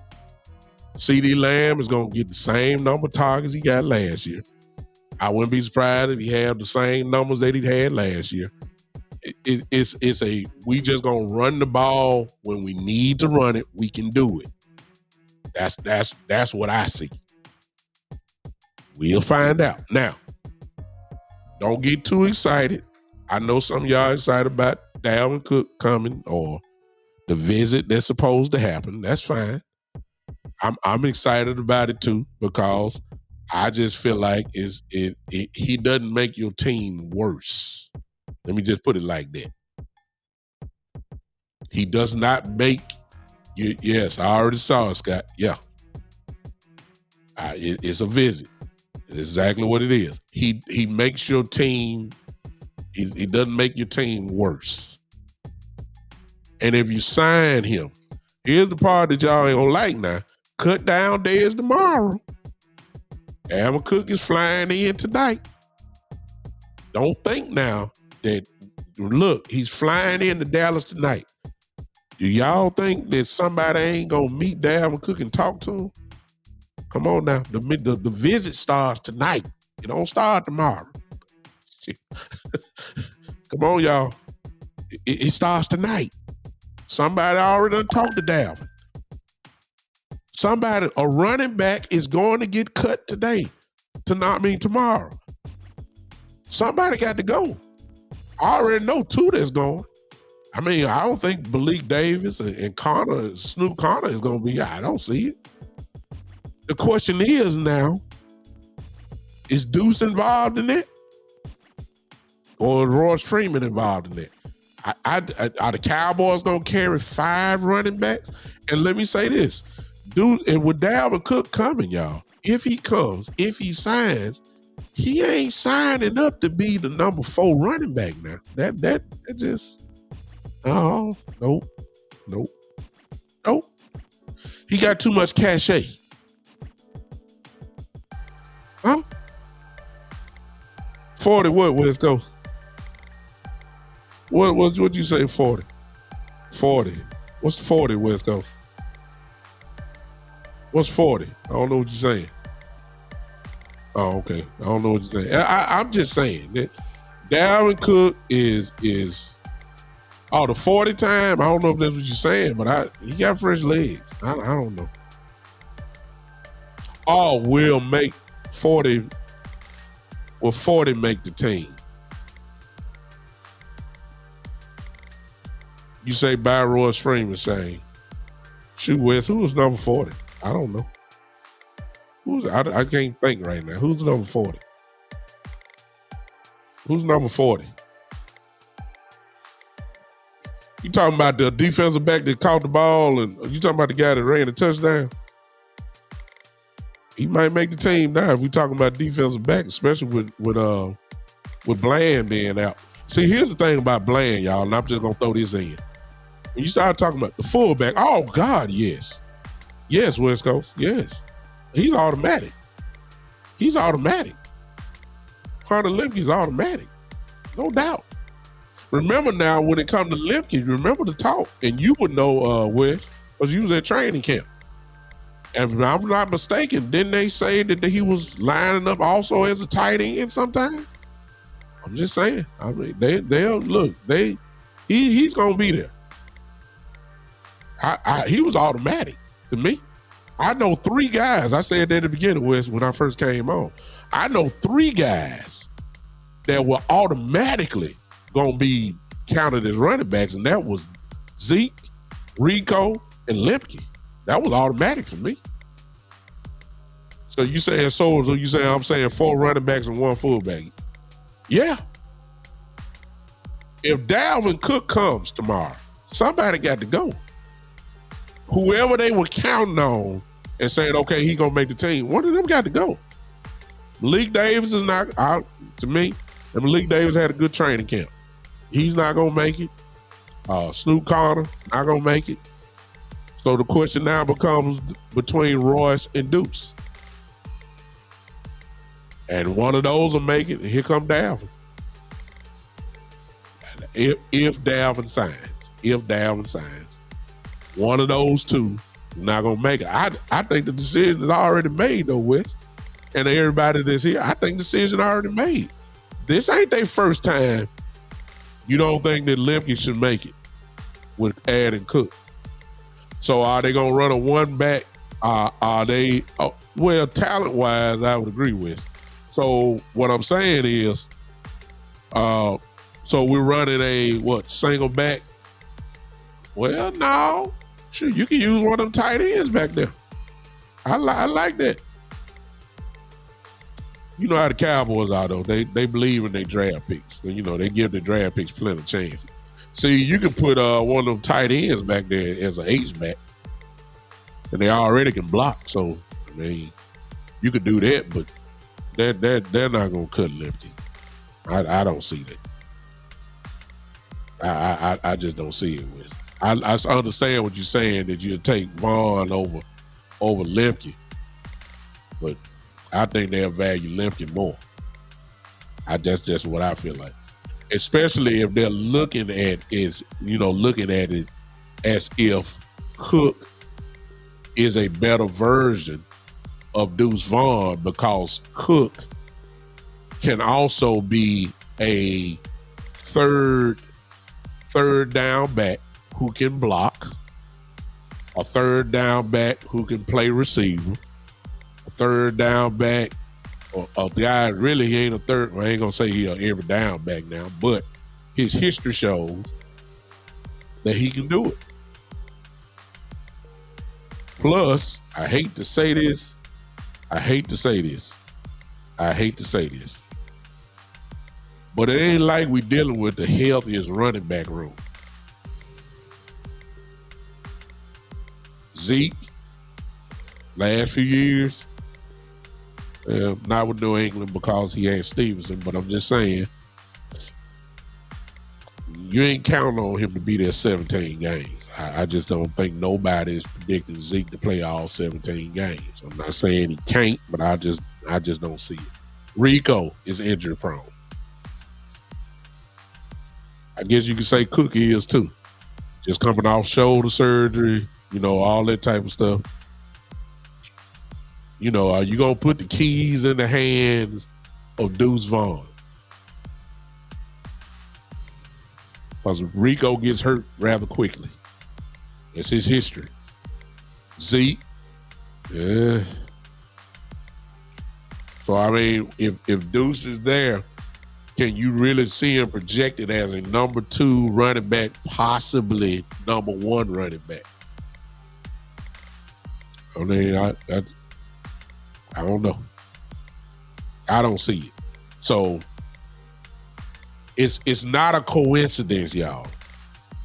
CeeDee Lamb is gonna get the same number of targets he got last year. I wouldn't be surprised if he had the same numbers that he had last year. We just gonna run the ball when we need to run it. We can do it. That's what I see. We'll find out. Now, don't get too excited. I know some of y'all excited about Dalvin Cook coming or the visit that's supposed to happen. That's fine. I'm excited about it too because I just feel like he doesn't make your team worse. Let me just put it like that. He does not make you. Yes, I already saw it, Scott. Yeah. It's a visit. It's exactly what it is. He makes your team, he doesn't make your team worse. And if you sign him, here's the part that y'all ain't gonna like now. Cut down day is tomorrow. Dalvin Cook is flying in tonight. Don't think now that, look, he's flying into Dallas tonight. Do y'all think that somebody ain't gonna meet Dalvin Cook and talk to him? Come on now. The visit starts tonight. It don't start tomorrow. Come on, y'all. It starts tonight. Somebody already done talked to Dalvin. A running back is going to get cut today. Tomorrow. Somebody got to go. I already know two that's going. I mean, I don't think Malik Davis and Snoop Connor is going to be. I don't see it. The question is now, is Deuce involved in it? Or is Royce Freeman involved in it? Are the Cowboys going to carry 5 running backs? And let me say this. And with Dalvin Cook coming, y'all, if he comes, if he signs, he ain't signing up to be the number 4 running back now. That just, oh, nope. He got too much cachet. Huh? 40 what, West Coast? What you say 40? 40. What's 40, West Coast? What's 40? I don't know what you're saying. Oh, okay. I don't know what you're saying. I'm just saying that Dalvin Cook is the 40 time. I don't know if that's what you're saying, but he got fresh legs. I don't know. Oh, will make 40. Will 40 make the team? You say by Royce Freeman saying, shoot, West, who was number 40? I don't know. I can't think right now. Who's number 40? Who's number 40? You talking about the defensive back that caught the ball, and you talking about the guy that ran the touchdown? He might make the team now if we talking about defensive back, especially with Bland being out. See, here's the thing about Bland, y'all, and I'm just gonna throw this in. When you start talking about the fullback, oh God, yes. Yes, West Coast, yes. He's automatic. He's automatic. Hunter Lemke's automatic. No doubt. Remember now, when it comes to Lemke, remember the talk, and you would know, Wes, because you was at training camp. And if I'm not mistaken, didn't they say that he was lining up also as a tight end sometime? I'm just saying. I mean, they'll look. He's gonna be there. He was automatic to me. I know 3 guys. I said that at the beginning, Wes, when I first came on. I know 3 guys that were automatically gonna be counted as running backs, and that was Zeke, Rico, and Lemke. That was automatic for me. So you saying I'm saying 4 running backs and 1 fullback. Yeah. If Dalvin Cook comes tomorrow, somebody got to go. Whoever they were counting on and saying, okay, he gonna make the team, one of them got to go. Malik Davis is not out to me, and Malik Davis had a good training camp. He's not gonna make it. Snoop Carter not gonna make it. So the question now becomes between Royce and Deuce. And one of those will make it, and here come Dalvin. If Dalvin signs, one of those 2 not gonna make it. I think the decision is already made though, Wes. And everybody that's here, I think the decision already made. This ain't their first time. You don't think that Lemke should make it with adding Cook. So are they gonna run a 1 back? Are they? Well, talent wise, I would agree with. So what I'm saying is, so we're running a single back? Well, no, sure, you can use one of them tight ends back there. I like that. You know how the Cowboys are though. They believe in their draft picks. You know, they give their draft picks plenty of chances. See, you can put one of them tight ends back there as an H-back, and they already can block. So, I mean, you could do that, but they're not going to cut Lemke. I don't see that. I just don't see it, Wes. I understand what you're saying, that you'll take Vaughn over Lemke, but I think they'll value Lemke more. That's just what I feel like. Especially if they're looking at it as if Cook is a better version of Deuce Vaughn, because Cook can also be a third down back who can block, a third down back who can play receiver, a third down back, or a guy really he ain't a third. Well, I ain't gonna say he every down back now, but his history shows that he can do it. Plus, I hate to say this, but it ain't like we dealing with the healthiest running back room. Zeke, last few years, not with New England because he ain't Stevenson, but I'm just saying, you ain't counting on him to be there 17 games. I just don't think nobody is predicting Zeke to play all 17 games. I'm not saying he can't, but I just don't see it. Rico is injury prone. I guess you could say Cook is too. Just coming off shoulder surgery, all that type of stuff. Are you going to put the keys in the hands of Deuce Vaughn? Because Rico gets hurt rather quickly. It's his history. Zeke, yeah. So, I mean, if Deuce is there, can you really see him projected as a number 2 running back, possibly number 1 running back? I mean, I don't know. I don't see it. So it's not a coincidence, y'all,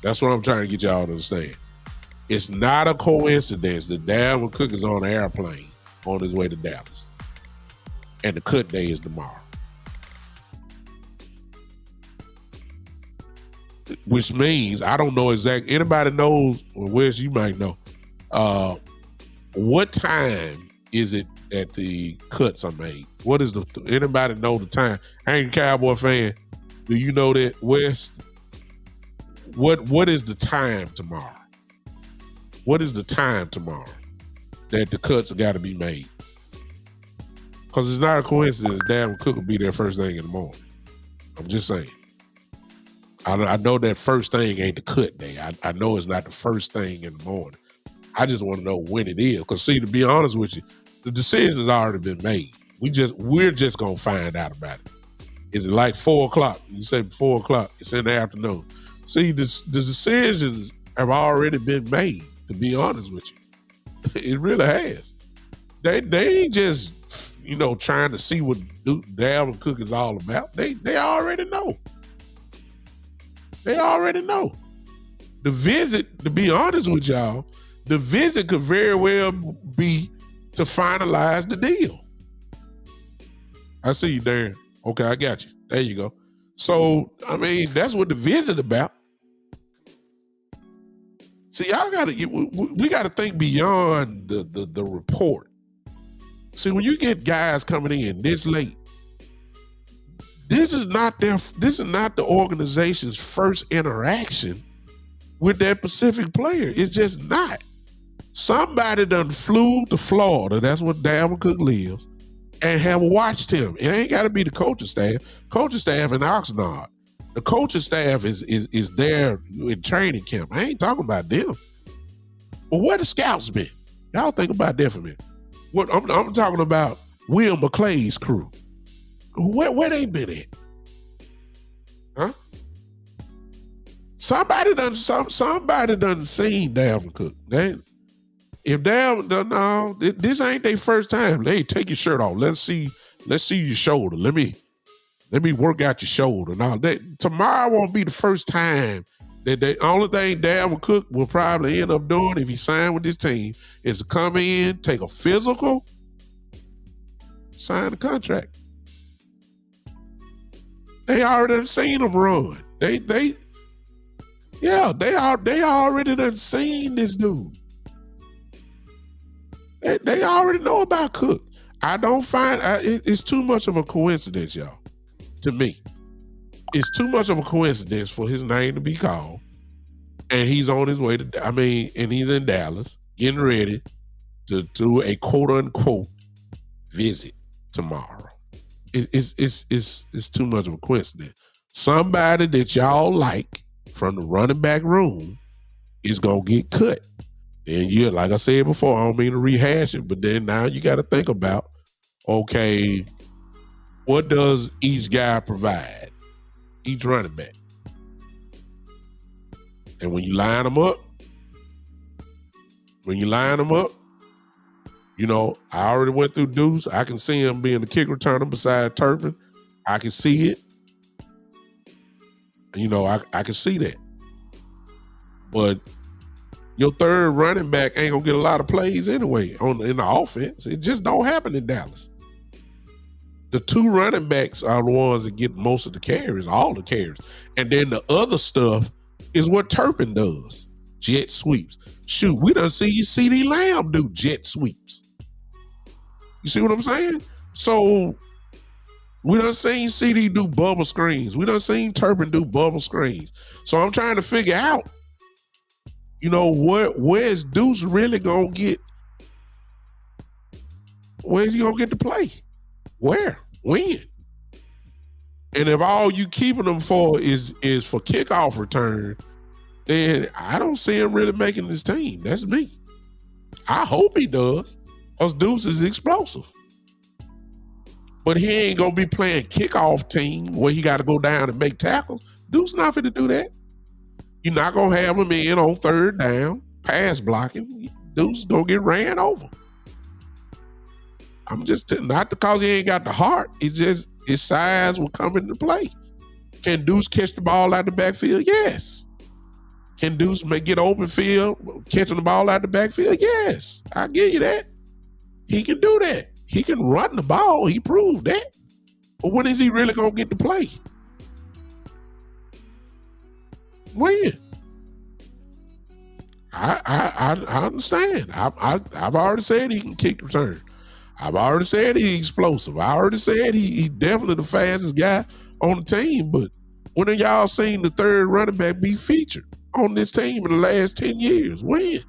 That's what I'm trying to get y'all to understand. It's not a coincidence that Dalvin Cook is on an airplane on his way to Dallas. And the cut day is tomorrow. Which means, I don't know exactly, anybody knows, or Wes, you might know, what time is it that the cuts are made? What is anybody know the time? I ain't a Cowboy fan. Do you know that, West? What is the time tomorrow? What is the time tomorrow that the cuts got to be made? Because it's not a coincidence that Dalvin Cook will be there first thing in the morning. I'm just saying. I know that first thing ain't the cut day. I know it's not the first thing in the morning. I just want to know when it is. Because, see, to be honest with you, the decision has already been made. We're just going to find out about it. Is it like 4 o'clock? You say 4 o'clock. It's in the afternoon. See, the decisions have already been made, to be honest with you. It really has. They ain't just, trying to see what Dalvin Cook is all about. They already know. They already know. The visit, to be honest with y'all, the visit could very well be to finalize the deal. I see you, Darren. Okay, I got you. There you go. So, that's what the visit about. See, we gotta think beyond the report. See, when you get guys coming in this late, this is not the organization's first interaction with that Pacific player. It's just not. Somebody done flew to Florida, that's where Dalvin Cook lives, and have watched him. It ain't got to be the coaching staff. Coaching staff in Oxnard. The coaching staff is there in training camp. I ain't talking about them. But where the scouts been? Y'all think about that for a minute. What I'm talking about, Will McClay's crew. Where they been at? Huh? Somebody done seen Dalvin Cook. If Dalvin, no, this ain't their first time. Hey, take your shirt off. Let's see your shoulder. Let me work out your shoulder. Now, tomorrow won't be the first time that the only thing Dalvin Cook will probably end up doing if he signed with this team is to come in, take a physical, sign the contract. They already seen him run. They already done seen this dude. They already know about Cook. I don't find it's too much of a coincidence, y'all. To me, it's too much of a coincidence for his name to be called, and he's on his way and he's in Dallas getting ready to do a quote unquote visit tomorrow. It's too much of a coincidence. Somebody that y'all like from the running back room is gonna get cut. And like I said before, I don't mean to rehash it, but then now you got to think about, okay, what does each guy provide? Each running back. And when you line them up, I already went through Deuce. I can see him being the kick returner beside Turpin. I can see it. I can see that. But your third running back ain't gonna get a lot of plays anyway in the offense. It just don't happen in Dallas. The two running backs are the ones that get most of the carries, all the carries. And then the other stuff is what Turpin does. Jet sweeps. Shoot, we done see CeeDee Lamb do jet sweeps. You see what I'm saying? So we done seen CeeDee do bubble screens. We done seen Turpin do bubble screens. So I'm trying to figure out, where's Deuce really gonna get? Where's he gonna get to play? Where? When? And if all you keeping him for is for kickoff return, then I don't see him really making this team. That's me. I hope he does, because Deuce is explosive. But he ain't gonna be playing kickoff team where he got to go down and make tackles. Deuce not fit to do that. You're not gonna have him in on third down, pass blocking. Deuce gonna get ran over. I'm just not because he ain't got the heart. It's just his size will come into play. Can Deuce catch the ball out the backfield? Yes. Can Deuce get open field, catching the ball out the backfield? Yes, I give you that. He can do that. He can run the ball. He proved that. But when is he really gonna get to play? When? I understand. I've already said he can kick return. I've already said he's explosive. I already said he definitely the fastest guy on the team. But when have y'all seen the third running back be featured on this team in the last 10 years? When?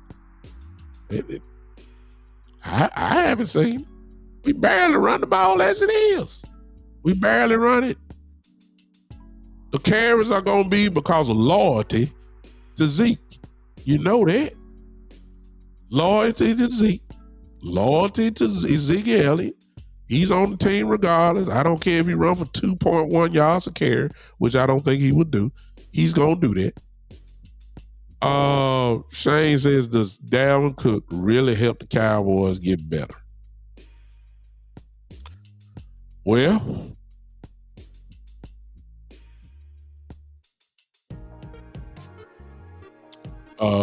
I haven't seen it. We barely run the ball as it is. We barely run it. The carries are going to be because of loyalty to Zeke. You know that. Loyalty to Zeke. Loyalty to Zeke Elliott. He's on the team regardless. I don't care if he run for 2.1 yards a carry, which I don't think he would do. He's going to do that. Shane says, does Dalvin Cook really help the Cowboys get better? Well,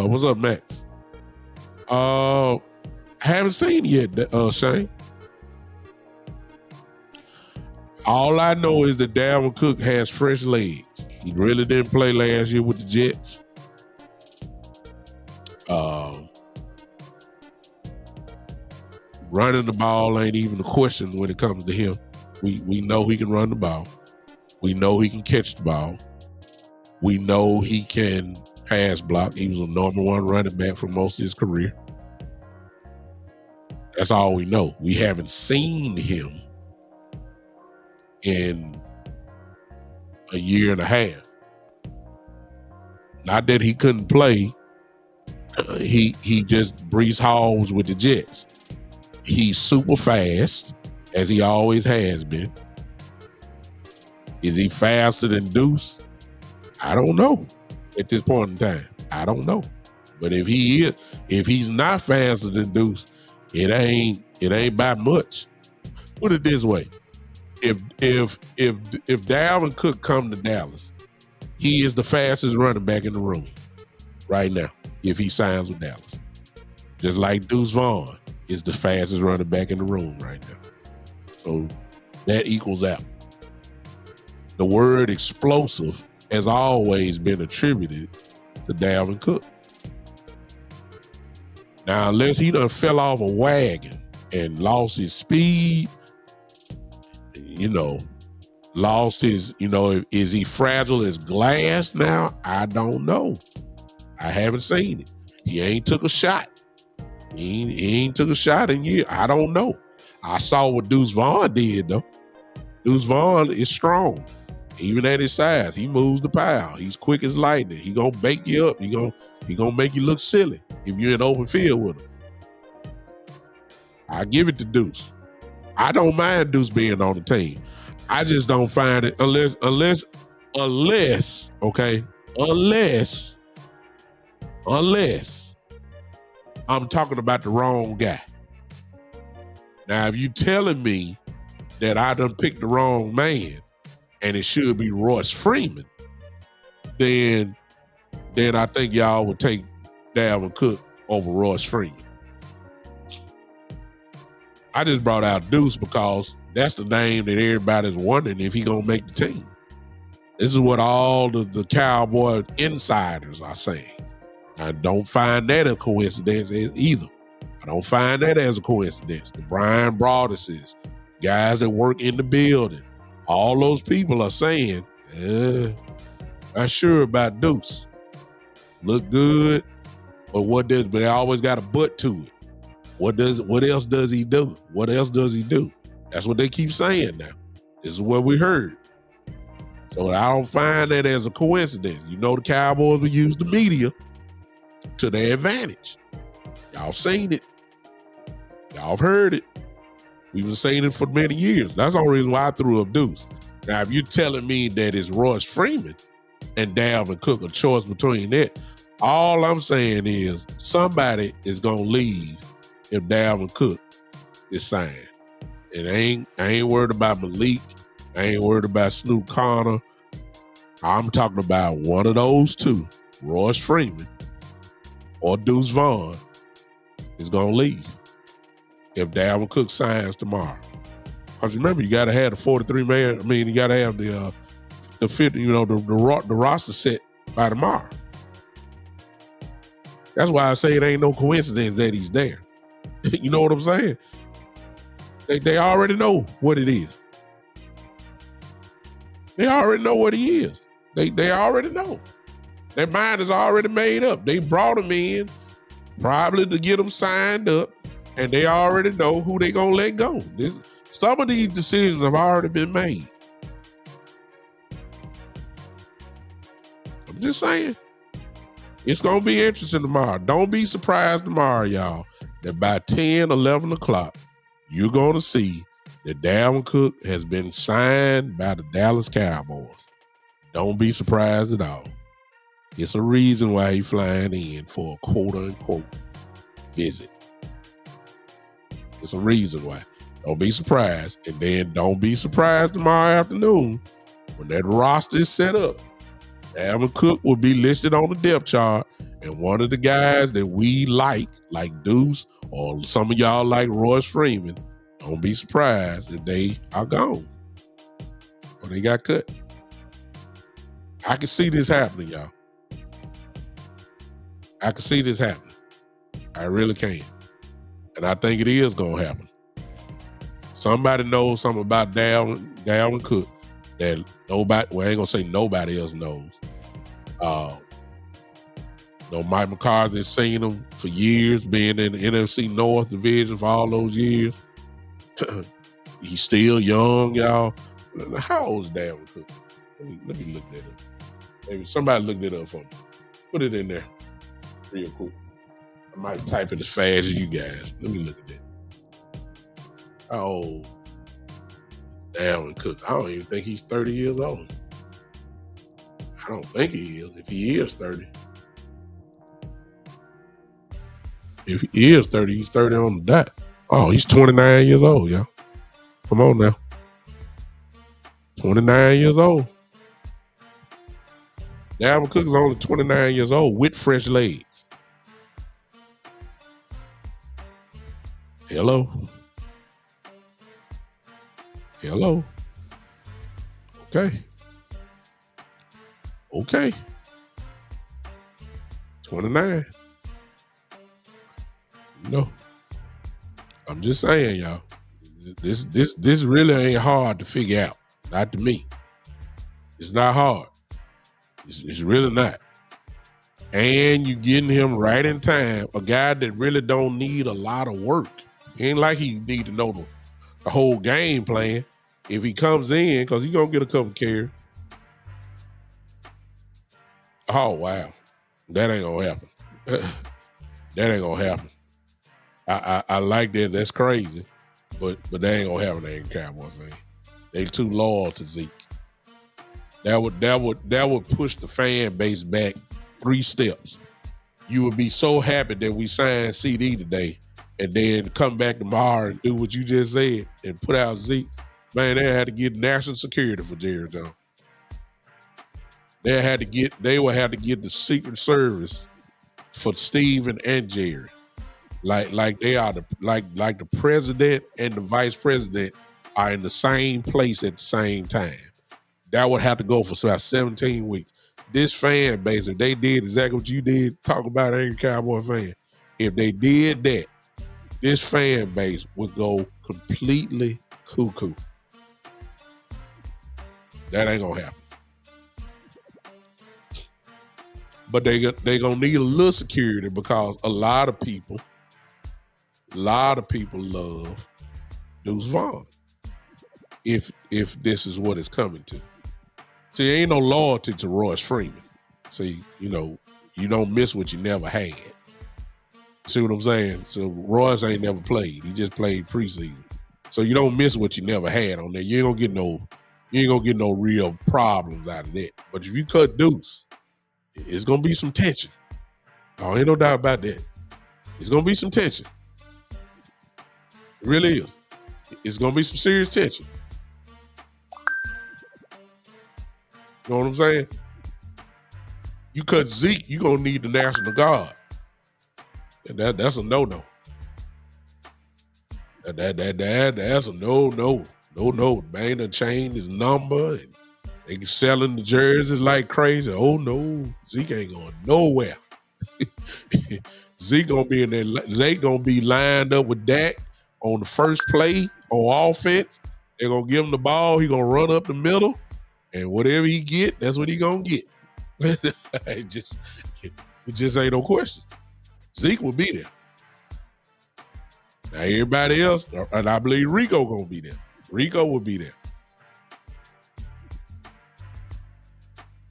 what's up, Max? Haven't seen it yet, Shane. All I know is that Dalvin Cook has fresh legs. He really didn't play last year with the Jets. Running the ball ain't even a question when it comes to him. We know he can run the ball. We know he can catch the ball. We know he can pass block. He was a number one running back for most of his career. That's all we know. We haven't seen him in a year and a half. Not that he couldn't play. He just Brees Hall was with the Jets. He's super fast, as he always has been. Is he faster than Deuce? I don't know at this point in time. I don't know. But if he's not faster than Deuce, it ain't by much. Put it this way. If Dalvin Cook come to Dallas, he is the fastest running back in the room right now if he signs with Dallas. Just like Deuce Vaughn is the fastest running back in the room right now. So that equals out. The word explosive has always been attributed to Dalvin Cook. Now, unless he done fell off a wagon and lost his speed, lost his, is he fragile as glass now? I don't know. I haven't seen it. He ain't took a shot. He ain't took a shot in years. I don't know. I saw what Deuce Vaughn did, though. Deuce Vaughn is strong. Even at his size, he moves the pile. He's quick as lightning. He gonna bake you up. He gonna make you look silly if you're in open field with him. I give it to Deuce. I don't mind Deuce being on the team. I just don't find it unless I'm talking about the wrong guy. Now, if you telling me that I done picked the wrong man and it should be Royce Freeman, then I think y'all would take Dalvin Cook over Royce Freeman. I just brought out Deuce because that's the name that everybody's wondering if he gonna make the team. This is what all the Cowboy insiders are saying. I don't find that a coincidence either. I don't find that as a coincidence. The Brian Broaddus's, guys that work in the building, all those people are saying, not sure about Deuce. Look good, but they always got a but to it. What else does he do? What else does he do? That's what they keep saying now. This is what we heard. So I don't find that as a coincidence. The Cowboys will use the media to their advantage. Y'all seen it. Y'all heard it. We've been saying it for many years. That's the only reason why I threw up Deuce. Now, if you're telling me that it's Royce Freeman and Dalvin Cook, a choice between that, all I'm saying is somebody is going to leave if Dalvin Cook is signed. I ain't worried about Malik. I ain't worried about Snoop Connor. I'm talking about one of those two. Royce Freeman or Deuce Vaughn is going to leave if Dalvin Cook signs tomorrow. Because remember, you got to have the 43 man. I mean, you got to have the 50. You know, the roster set by tomorrow. That's why I say it ain't no coincidence that he's there. You know what I'm saying? They already know what it is. They already know what he is. They already know. Their mind is already made up. They brought him in probably to get him signed up, and they already know who they gonna let go. Some of these decisions have already been made. I'm just saying. It's going to be interesting tomorrow. Don't be surprised tomorrow, y'all, that by 10, 11 o'clock, you're going to see that Dalvin Cook has been signed by the Dallas Cowboys. Don't be surprised at all. It's a reason why he's flying in for a quote-unquote visit. It's a reason why. Don't be surprised. And then don't be surprised tomorrow afternoon when that roster is set up. Dalvin Cook will be listed on the depth chart, and one of the guys that we like Deuce, or some of y'all like Royce Freeman, don't be surprised if they are gone or they got cut. I can see this happening, y'all. I can see this happening. I really can. And I think it is going to happen. Somebody knows something about Dalvin Cook that nobody, well, I ain't going to say nobody else knows. Mike McCarthy has seen him for years, being in the NFC North division for all those years. He's still young, y'all. How old is Dalvin Cook? Let me look that up. Maybe somebody look that up for me. Put it in there real quick. I might type it as fast as you guys. Let me look at that. How old Dalvin Cook? I don't even think he's 30 years old. I don't think he is. If he is 30. If he is 30, he's 30 on the dot. Oh, he's 29 years old, y'all. Come on now. 29 years old. Dalvin Cook is only 29 years old with fresh legs. Hello. Okay. 29. No. I'm just saying, y'all. This really ain't hard to figure out. Not to me. It's not hard. It's really not. And you getting him right in time. A guy that really don't need a lot of work. Ain't like he need to know the whole game plan. If he comes in, because he's going to get a couple carries. Oh, wow. That ain't going to happen. That ain't going to happen. I like that. That's crazy. But that ain't going to happen. They ain't Cowboys fan. They too loyal to Zeke. That would push the fan base back 3 steps. You would be so happy that we signed CeeDee today and then come back tomorrow and do what you just said and put out Zeke. Man, they had to get national security for Jerry Jones. They would have to get the Secret Service for Steven and Jerry. Like they are like the president and the vice president are in the same place at the same time. That would have to go for about 17 weeks. This fan base, if they did exactly what you did, talk about angry Cowboy fan, if they did that, this fan base would go completely cuckoo. That ain't gonna happen. But they gonna need a little security because a lot of people love Deuce Vaughn. If this is what it's coming to. See, ain't no loyalty to Royce Freeman. See, you don't miss what you never had. See what I'm saying? So Royce ain't never played. He just played preseason. So you don't miss what you never had on there. You ain't gonna get no real problems out of that. But if you cut Deuce, it's gonna be some tension. Oh, ain't no doubt about that. It's gonna be some tension. It really is. It's gonna be some serious tension. You know what I'm saying? You cut Zeke, you gonna need the National Guard. And that's a no-no. That's a no. Man done changed his number and they selling the jerseys like crazy. Oh no, Zeke ain't going nowhere. Zeke gonna be in there. Zeke gonna be lined up with Dak on the first play on offense. They're gonna give him the ball. He gonna run up the middle, and whatever he get, that's what he gonna get. it just ain't no question. Zeke will be there. Now everybody else, and I believe Rico gonna be there. Rico will be there.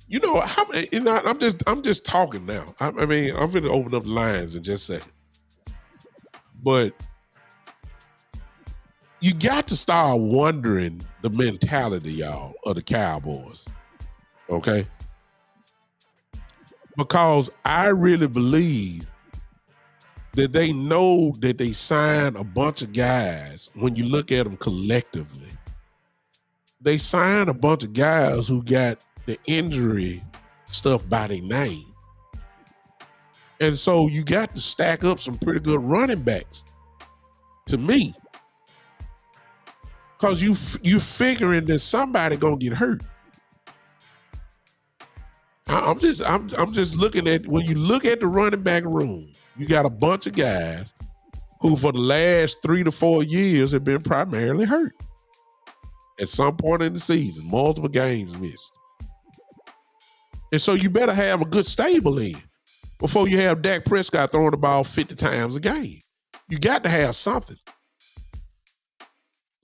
You know, I'm just talking now. I mean, I'm going to open up the lines in just a second. But you got to start wondering the mentality, y'all, of the Cowboys. Okay? Because I really believe that they know that they signed a bunch of guys when you look at them collectively. They signed a bunch of guys who got the injury stuff by their name. And so you got to stack up some pretty good running backs to me. Because you figuring that somebody gonna get hurt. I'm just looking at, when you look at the running back room, you got a bunch of guys who for the last 3 to 4 years have been primarily hurt. At some point in the season, multiple games missed. And so you better have a good stable in before you have Dak Prescott throwing the ball 50 times a game. You got to have something.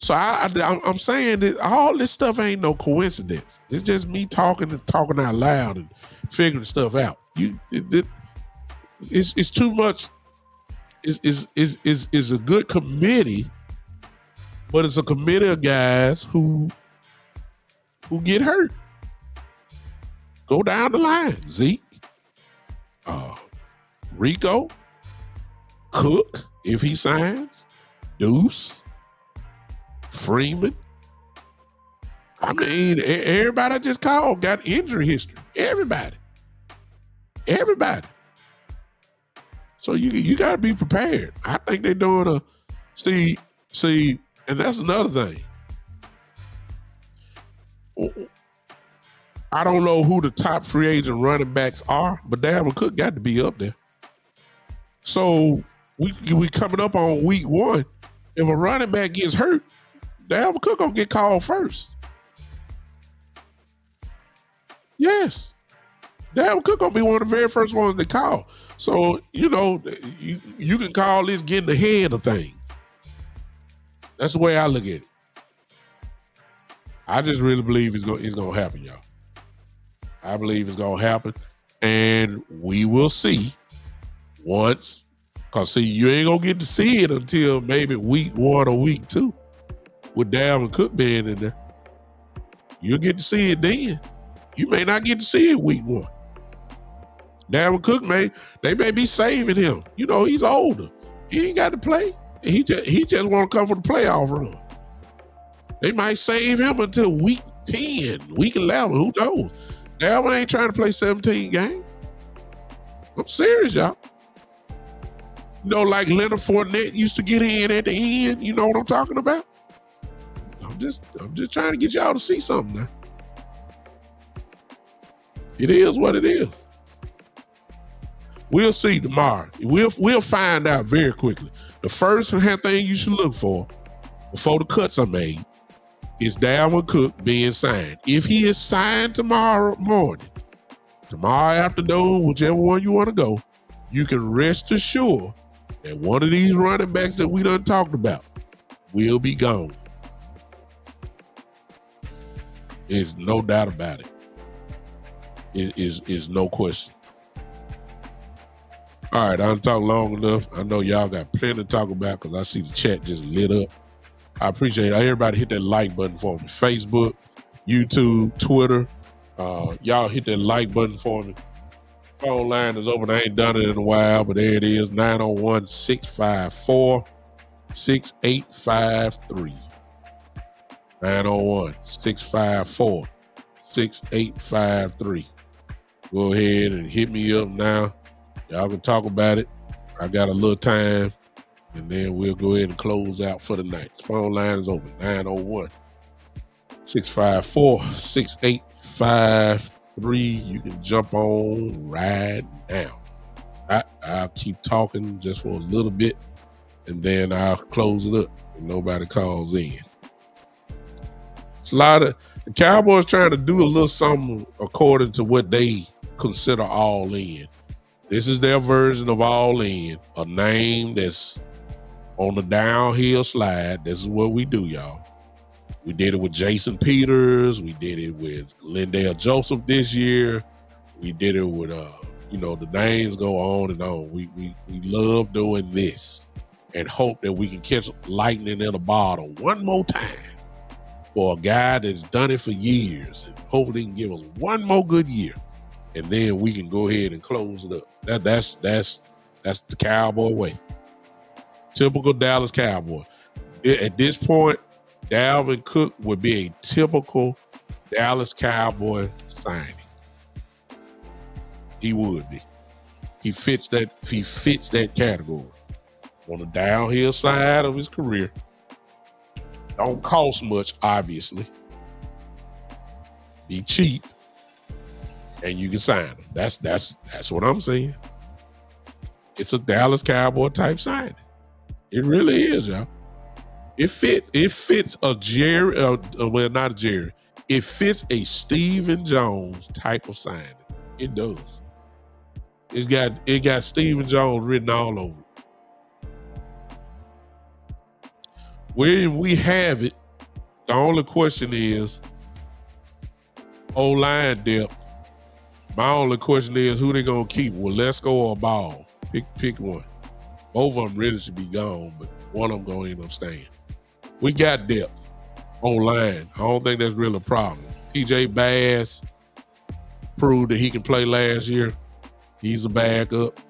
So I'm saying that all this stuff ain't no coincidence. It's just me talking out loud and figuring stuff out. It's too much. It's a good committee, but it's a committee of guys who get hurt. Go down the line. Zeke, Rico, Cook, if he signs, Deuce, Freeman. I mean, everybody I just called got injury history. Everybody. So you got to be prepared. I think they're doing a see, and that's another thing. I don't know who the top free agent running backs are, but Dalvin Cook got to be up there. So we coming up on week 1. If a running back gets hurt, Dalvin Cook gonna get called first. Yes, Dalvin Cook gonna be one of the very first ones they call. So you know you can call this getting ahead of things. That's the way I look at it. I just really believe it's gonna happen, y'all. I believe it's gonna happen, and we will see once. Cause see, you ain't gonna get to see it until maybe week 1 or week 2. With Dalvin Cook being in there, you'll get to see it then. You may not get to see it week 1. Dalvin Cook they may be saving him. You know, he's older. He ain't got to play. He just want to come for the playoff run. They might save him until week 10, week 11. Who knows? Dalvin ain't trying to play 17 games. I'm serious, y'all. You know, like Leonard Fournette used to get in at the end. You know what I'm talking about? I'm just trying to get y'all to see something now. It is what it is. We'll see tomorrow. We'll find out very quickly. The first thing you should look for before the cuts are made is Dalvin Cook being signed. If he is signed tomorrow morning, tomorrow afternoon, whichever one you want to go, you can rest assured that one of these running backs that we done talked about will be gone. There's no doubt about it. It is no question. All right, I done talked long enough. I know y'all got plenty to talk about because I see the chat just lit up. I appreciate it. Everybody hit that like button for me. Facebook, YouTube, Twitter. Y'all hit that like button for me. Phone line is open. I ain't done it in a while, but there it is. 901-654-6853. 901-654-6853. go ahead and hit me up now. Y'all can talk about it. I got a little time, and then we'll go ahead and close out for the night. The phone line is open, 901-654-6853. You can jump on right now. I'll keep talking just for a little bit, and then I'll close it up if nobody calls in. It's a lot of the Cowboys trying to do a little something according to what they consider all in. This is their version of all in, a name that's on the downhill slide. This is what we do, y'all. We did it with Jason Peters. We did it with Lindale Joseph this year. We did it with, the names go on and on. We love doing this and hope that we can catch lightning in a bottle one more time for a guy that's done it for years, and hopefully he can give us one more good year, and then we can go ahead and close it up. That's the Cowboy way. Typical Dallas Cowboy. At this point, Dalvin Cook would be a typical Dallas Cowboy signing. He would be. He fits that category. On the downhill side of his career. Don't cost much, obviously. Be cheap, and you can sign him. That's what I'm saying. It's a Dallas Cowboy type signing. It really is, y'all. It fits a Jerry. Not a Jerry. It fits a Stephen Jones type of signing. It does. It got Stephen Jones written all over it. When we have it, the only question is O-line depth. My only question is who they gonna keep. Well, let's go or Ball. Pick one. Both of them really should be gone, but one of them gonna end up staying. We got depth O-line. I don't think that's really a problem. TJ Bass proved that he can play last year. He's a backup,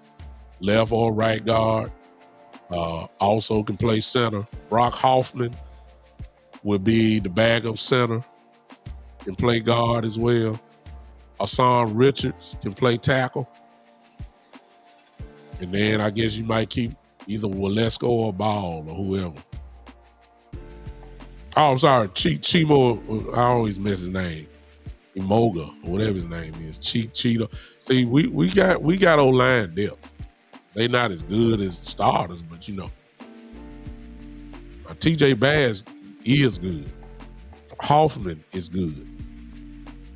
left or right guard. Also can play center. Brock Hoffman would be the backup center, can play guard as well. Hassan Richards can play tackle. And then I guess you might keep either Walesko or Ball or whoever. Oh, I'm sorry, Chimo. I always miss his name. Emoga, or whatever his name is. Cheetah. See, we got O-line depth. They not as good as starters, but TJ Bass is good. Hoffman is good.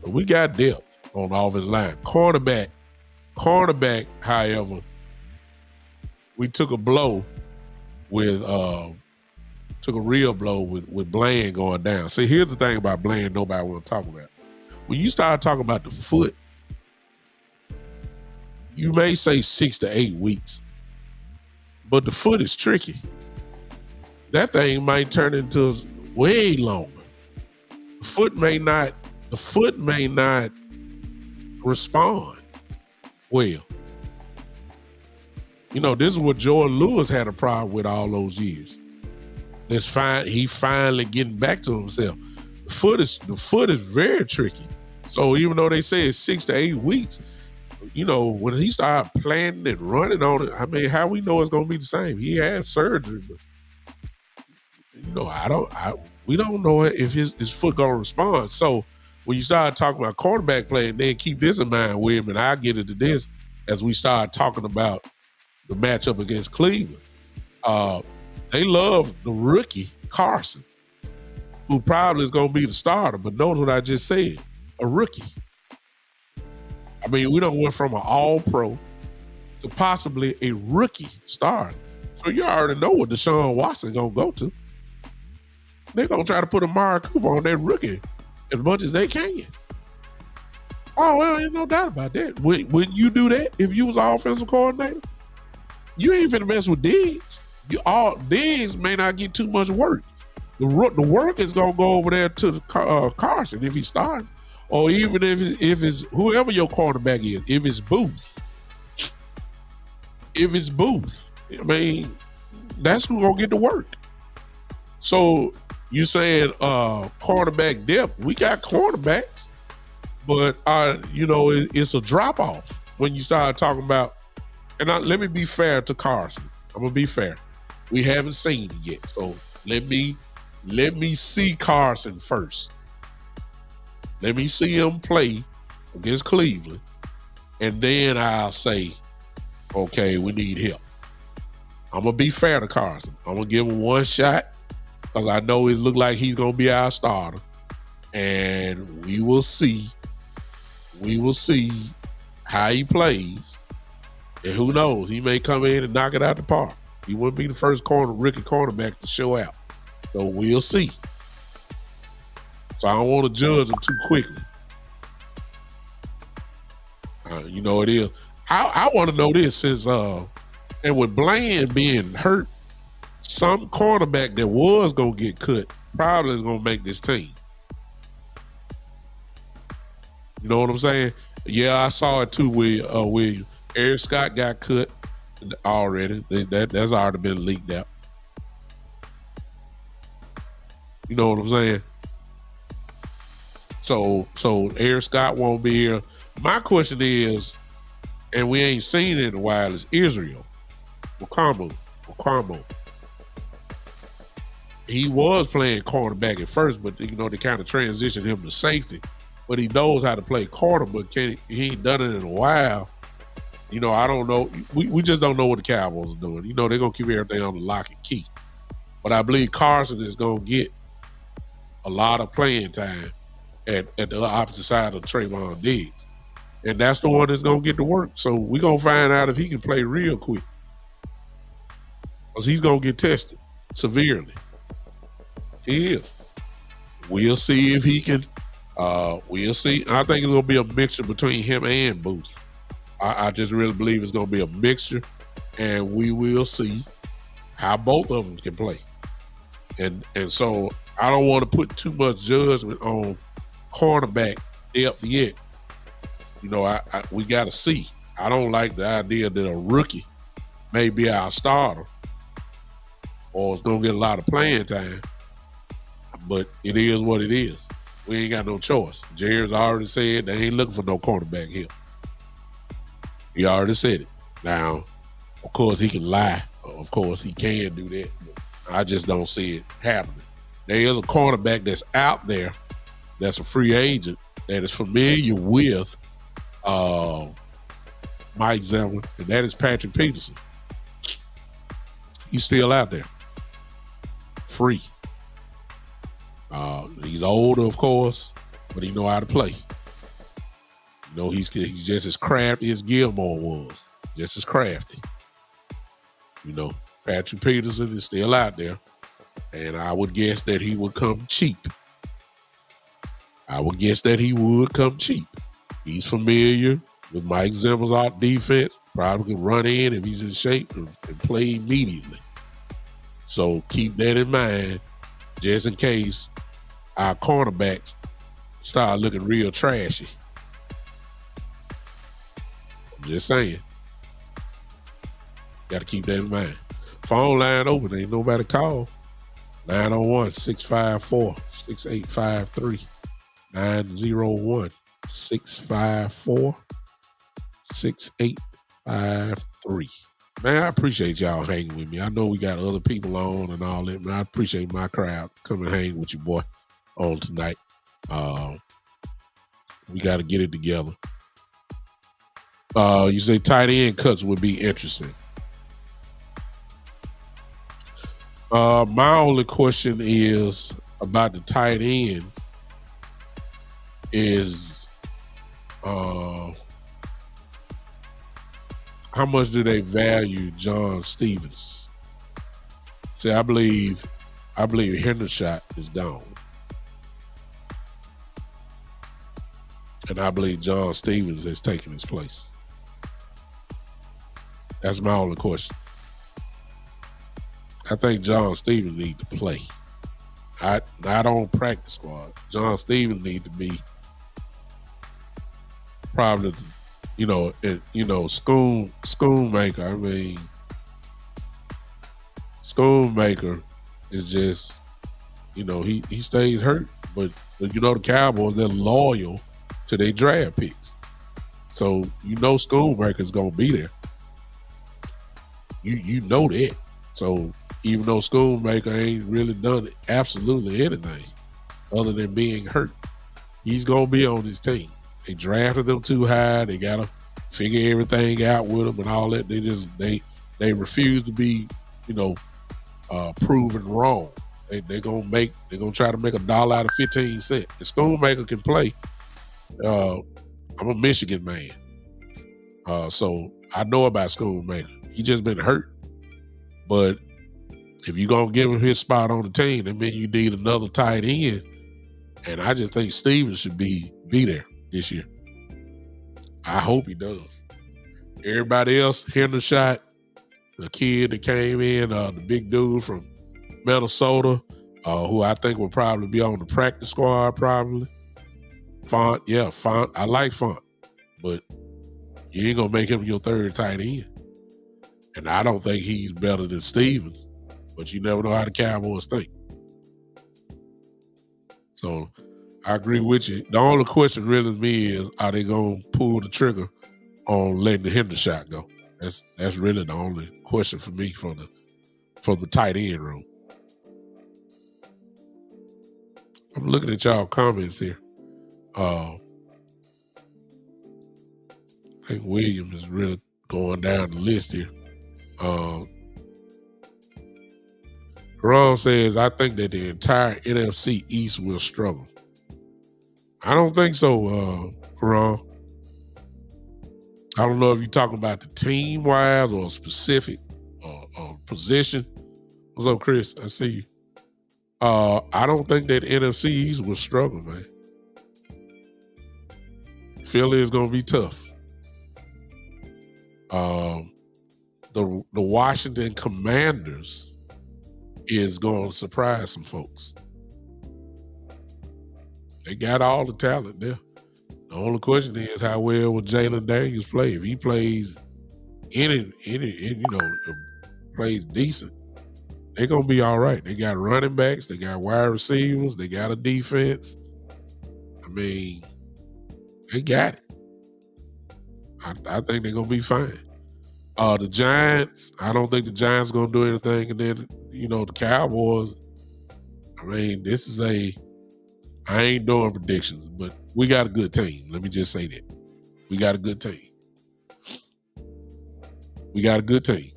But we got depth on the offensive line. Cornerback, however, we took a blow with took a real blow with Bland going down. See, here's the thing about Bland nobody want to talk about. When you start talking about the foot, you may say 6 to 8 weeks, but the foot is tricky. That thing might turn into way longer. The foot may not respond well. This is what Jordan Lewis had a problem with all those years. It's fine. He finally getting back to himself. The foot is very tricky. So even though they say it's 6 to 8 weeks, when he started planning and running on it, I mean, how we know it's gonna be the same? He had surgery, but we don't know if his foot gonna respond. So when you start talking about quarterback play, and then keep this in mind, William, and I'll get into this as we start talking about the matchup against Cleveland. They love the rookie Carson, who probably is gonna be the starter, but notice what I just said, a rookie. I mean, we don't went from an all-pro to possibly a rookie starter. So you already know what Deshaun Watson gonna go to. They're gonna try to put Amari Cooper on that rookie as much as they can. Oh, well, there's no doubt about that. Wouldn't you do that if you was an offensive coordinator? You ain't finna mess with Diggs. Diggs may not get too much work. The work is gonna go over there to Carson if he's starting. Or even if it's whoever your quarterback is, if it's Booth, I mean, that's who's gonna get to work. So you saying quarterback depth? We got cornerbacks. But it's a drop off when you start talking about. And let me be fair to Carson. I'm gonna be fair. We haven't seen it yet, so let me see Carson first. Let me see him play against Cleveland, and then I'll say, okay, we need help. I'm gonna be fair to Carson. I'm gonna give him one shot because I know it looked like he's gonna be our starter, and we will see. We will see how he plays, and who knows? He may come in and knock it out the park. He wouldn't be the first rookie cornerback to show out, so we'll see. So I don't want to judge him too quickly. It is. I want to know this since and with Bland being hurt, some cornerback that was gonna get cut probably is gonna make this team. You know what I'm saying? Yeah, I saw it too with Williams. Eric Scott got cut already. That's already been leaked out. You know what I'm saying? So Eric Scott won't be here. My question is, and we ain't seen it in a while, is Israel Mukambo. He was playing cornerback at first, but they kind of transitioned him to safety. But he knows how to play corner, but he ain't done it in a while. I don't know. We just don't know what the Cowboys are doing. They're going to keep everything on the lock and key. But I believe Carson is going to get a lot of playing time at the opposite side of Trayvon Diggs. And that's the one that's going to get to work. So we're going to find out if he can play real quick. Because he's going to get tested severely. He is. We'll see if he can. We'll see. I think it's going to be a mixture between him and Booth. I just really believe it's going to be a mixture. And we will see how both of them can play. And so I don't want to put too much judgment on cornerback depth yet. We got to see. I don't like the idea that a rookie may be our starter or is going to get a lot of playing time. But it is what it is. We ain't got no choice. Jared's already said they ain't looking for no cornerback here. He already said it. Now, of course, he can lie. Of course, he can do that. But I just don't see it happening. There is a cornerback that's out there that's a free agent that is familiar with Mike Zimmer, and that is Patrick Peterson. He's still out there. Free. He's older, of course, but he know how to play. He's just as crafty as Gilmore was. Just as crafty. Patrick Peterson is still out there, and I would guess that he would come cheap. He's familiar with Mike Zimmer's out defense. Probably can run in if he's in shape and play immediately. So keep that in mind, just in case our cornerbacks start looking real trashy. I'm just saying. Got to keep that in mind. Phone line open. Ain't nobody call. 901-654-6853. 901-654-6853. Man, I appreciate y'all hanging with me. I know we got other people on and all that, man. I appreciate my crowd coming hang with you, boy, on tonight. We got to get it together. You say tight end cuts would be interesting. My only question is about the tight ends is how much do they value John Stevens? See, I believe Hendershot is gone. And I believe John Stevens has taken his place. That's my only question. I think John Stevens needs to play. Not on practice squad. John Stevens needs to be probably, Schoonmaker. I mean, Schoonmaker is just, he stays hurt. But the Cowboys, they're loyal to their draft picks. So you know Schoonmaker's gonna be there. You know that. So even though Schoonmaker ain't really done absolutely anything other than being hurt, he's gonna be on his team. They drafted them too high. They gotta figure everything out with him and all that. They refuse to be, proven wrong. They're gonna try to make $1 out of 15 cents. If Schoonmaker can play, I'm a Michigan man. So I know about Schoonmaker. He just been hurt. But if you're going to give him his spot on the team, that means you need another tight end. And I just think Stevens should be there this year. I hope he does. Everybody else, Hendershot, the kid that came in, the big dude from Minnesota, who I think will probably be on the practice squad probably. Font. I like Font. But you ain't going to make him your third tight end. And I don't think he's better than Stevens. But you never know how the Cowboys think. So I agree with you. The only question really to me is, are they going to pull the trigger on letting the Hendershot go? That's really the only question for me from the tight end room. I'm looking at y'all comments here. I think Williams is really going down the list here. Ron says, I think that the entire NFC East will struggle. I don't think so, Ron. I don't know if you're talking about the team-wise or a specific position. What's up, Chris? I see you. I don't think that NFC East will struggle, man. Philly is going to be tough. The Washington Commanders is going to surprise some folks. They got all the talent there. The only question is how well will Jalen Daniels play. If he plays plays decent, they're going to be all right. They got running backs. They got wide receivers. They got a defense. I mean, they got it. I think they're going to be fine. The Giants, I don't think the Giants are going to do anything. And then, the Cowboys, I mean, I ain't doing predictions, but we got a good team. Let me just say that. We got a good team. We got a good team.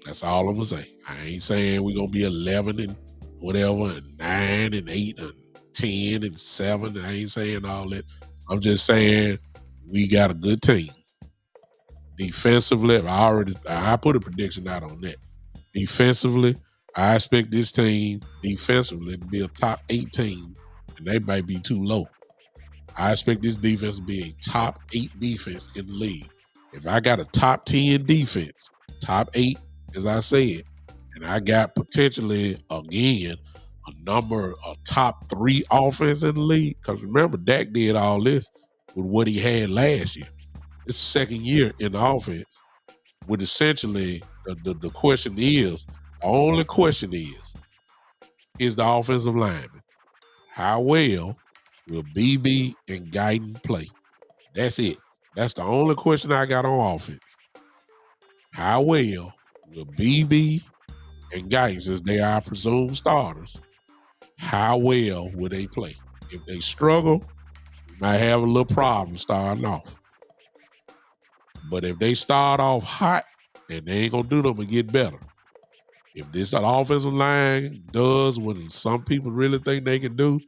That's all I'm going to say. I ain't saying we're going to be 11 and whatever, and 9 and 8 and 10 and 7. I ain't saying all that. I'm just saying we got a good team. Defensively, I put a prediction out on that. Defensively, I expect this team defensively to be a top 8 team, and they might be too low. I expect this defense to be a top 8 defense in the league. If I got a top 10 defense, top 8, as I said, and I got potentially, again, a top 3 offense in the league, because remember, Dak did all this with what he had last year. It's second year in the offense, with essentially the question is, the only question is the offensive lineman. How well will BB and Guyton play? That's it. That's the only question I got on offense. How well will BB and Guyton, since they are presumed starters, how well will they play? If they struggle, we might have a little problem starting off. But if they start off hot, then they ain't going to do them and get better. If this offensive line does what some people really think they can do,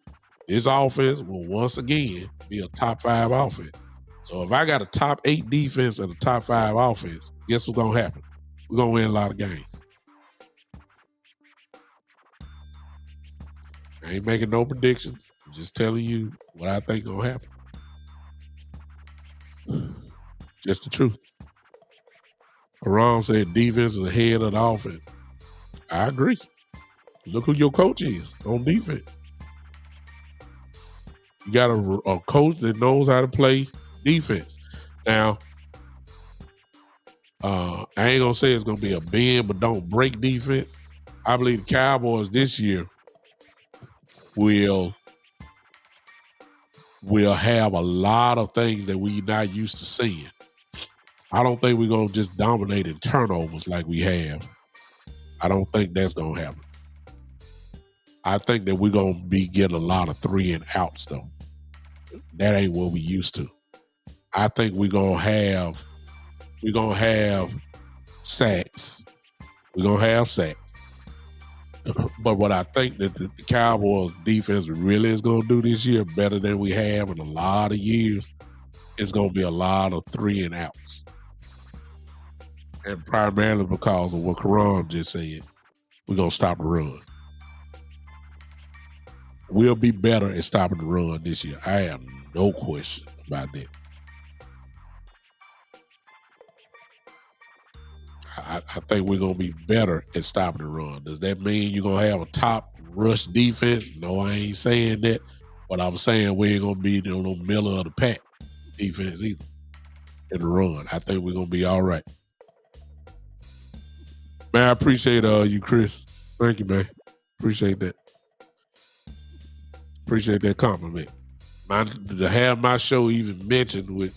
this offense will once again be a top 5 offense. So if I got a top 8 defense and a top 5 offense, guess what's going to happen? We're going to win a lot of games. I ain't making no predictions. I'm just telling you what I think going to happen. Just the truth. Karam said defense is ahead of the offense. I agree. Look who your coach is on defense. You got a coach that knows how to play defense. Now, I ain't going to say it's going to be a bend but don't break defense. I believe the Cowboys this year will we'll have a lot of things that we're not used to seeing. I don't think we're gonna just dominate in turnovers like we have. I don't think that's gonna happen. I think that we're gonna be getting a lot of 3 and outs though. That ain't what we used to. I think we're gonna have sacks. We're gonna have sacks. But what I think that the Cowboys defense really is gonna do this year better than we have in a lot of years, is gonna be a lot of 3 and outs. And primarily because of what Karan just said, we're gonna stop the run. We'll be better at stopping the run this year. I have no question about that. I think we're going to be better at stopping the run. Does that mean you're going to have a top rush defense? No, I ain't saying that. But I'm saying we ain't going to be no middle of the pack defense either in the run. I think we're going to be all right. Man, I appreciate you, Chris. Thank you, man. Appreciate that. Appreciate that compliment. To have my show even mentioned with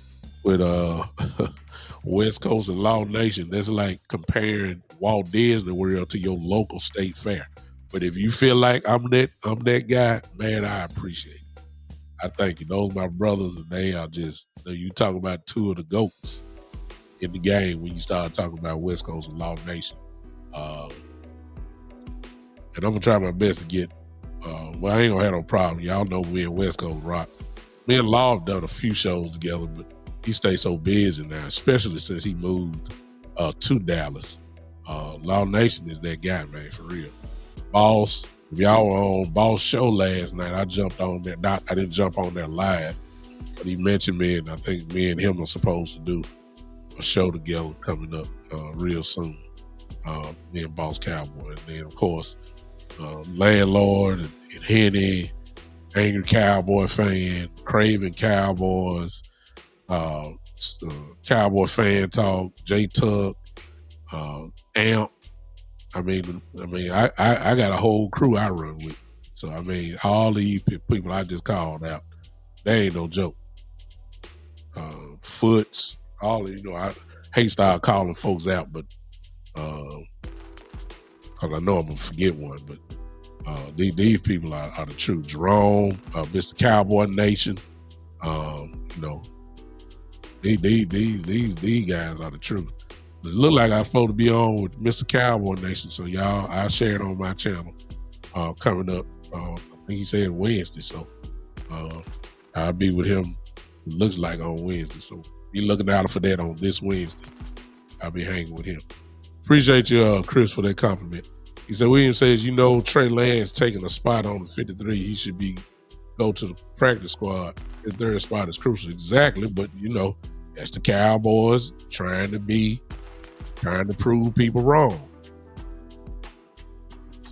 West Coast and Law Nation, that's like comparing Walt Disney World to your local state fair. But if you feel like I'm that guy, man, I appreciate it. I thank you. Those are my brothers, and they are just, you talk about 2 of the GOATs in the game when you start talking about West Coast and Law Nation. And I'm going to try my best to get, well, I ain't going to have no problem. Y'all know me and West Coast rock. Me and Law have done a few shows together, but he stays so busy now, especially since he moved to Dallas. Law Nation is that guy, man, for real. Boss, if y'all were on Boss show last night, I jumped on there. I didn't jump on there live, but he mentioned me, and I think me and him are supposed to do a show together coming up real soon. Me and Boss Cowboy. And then, of course, Landlord and Henny, Angry Cowboy fan, Craven Cowboys, Cowboy Fan Talk, J Tuck, Amp. I got a whole crew I run with. So, all these people I just called out, they ain't no joke. Foots, all of, I hate start calling folks out, but because I know I'm going to forget one, but these people are the truth. Jerome, Mr. Cowboy Nation, these guys are the truth. It look like I'm supposed to be on with Mr. Cowboy Nation, so y'all, I'll share it on my channel coming up. I think he said Wednesday, so I'll be with him, it looks like, on Wednesday. So be looking out for that on this Wednesday. I'll be hanging with him. Appreciate you, Chris, for that compliment. He said, William says, Trey Lance taking a spot on the 53. He should go to the practice squad. His third spot is crucial. Exactly, but, that's the Cowboys trying to prove people wrong.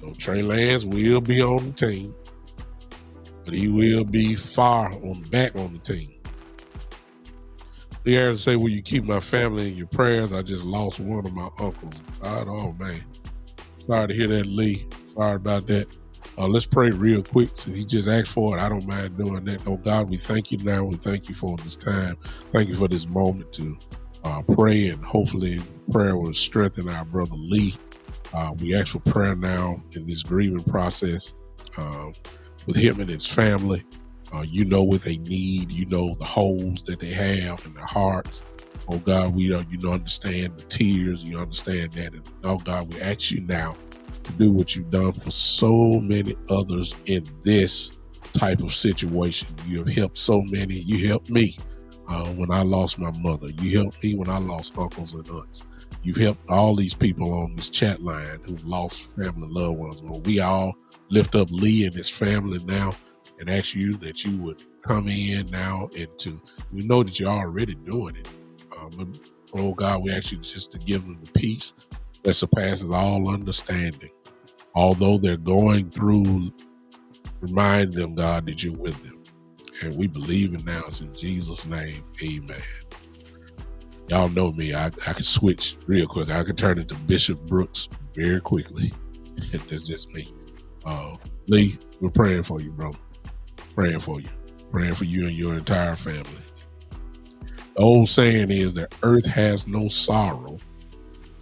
So Trey Lance will be on the team, but he will be back on the team. Lee Harris say, will you keep my family in your prayers? I just lost one of my uncles. Oh, man. Sorry to hear that, Lee. Sorry about that. Let's pray real quick. Since he just asked for it, I don't mind doing that. Oh, God, we thank you now. We thank you for this time. Thank you for this moment to pray, and hopefully prayer will strengthen our brother Lee. We ask for prayer now in this grieving process with him and his family. What they need. The holes that they have in their hearts. Oh, God, we understand the tears. You understand that. And, oh, God, we ask you now to do what you've done for so many others in this type of situation. You have helped so many. You helped me when I lost my mother. You helped me when I lost uncles and aunts. You've helped all these people on this chat line who've lost family and loved ones. Well, we all lift up Lee and his family now and ask you that you would come in now we know that you're already doing it. But, oh, God, we ask you just to give them the peace that surpasses all understanding. Although they're going through, remind them, God, that you're with them. And we believe it now. It's in Jesus' name. Amen. Y'all know me. I can switch real quick. I can turn into Bishop Brooks very quickly. That's just me. Lee, we're praying for you, bro. Praying for you. Praying for you and your entire family. The old saying is that earth has no sorrow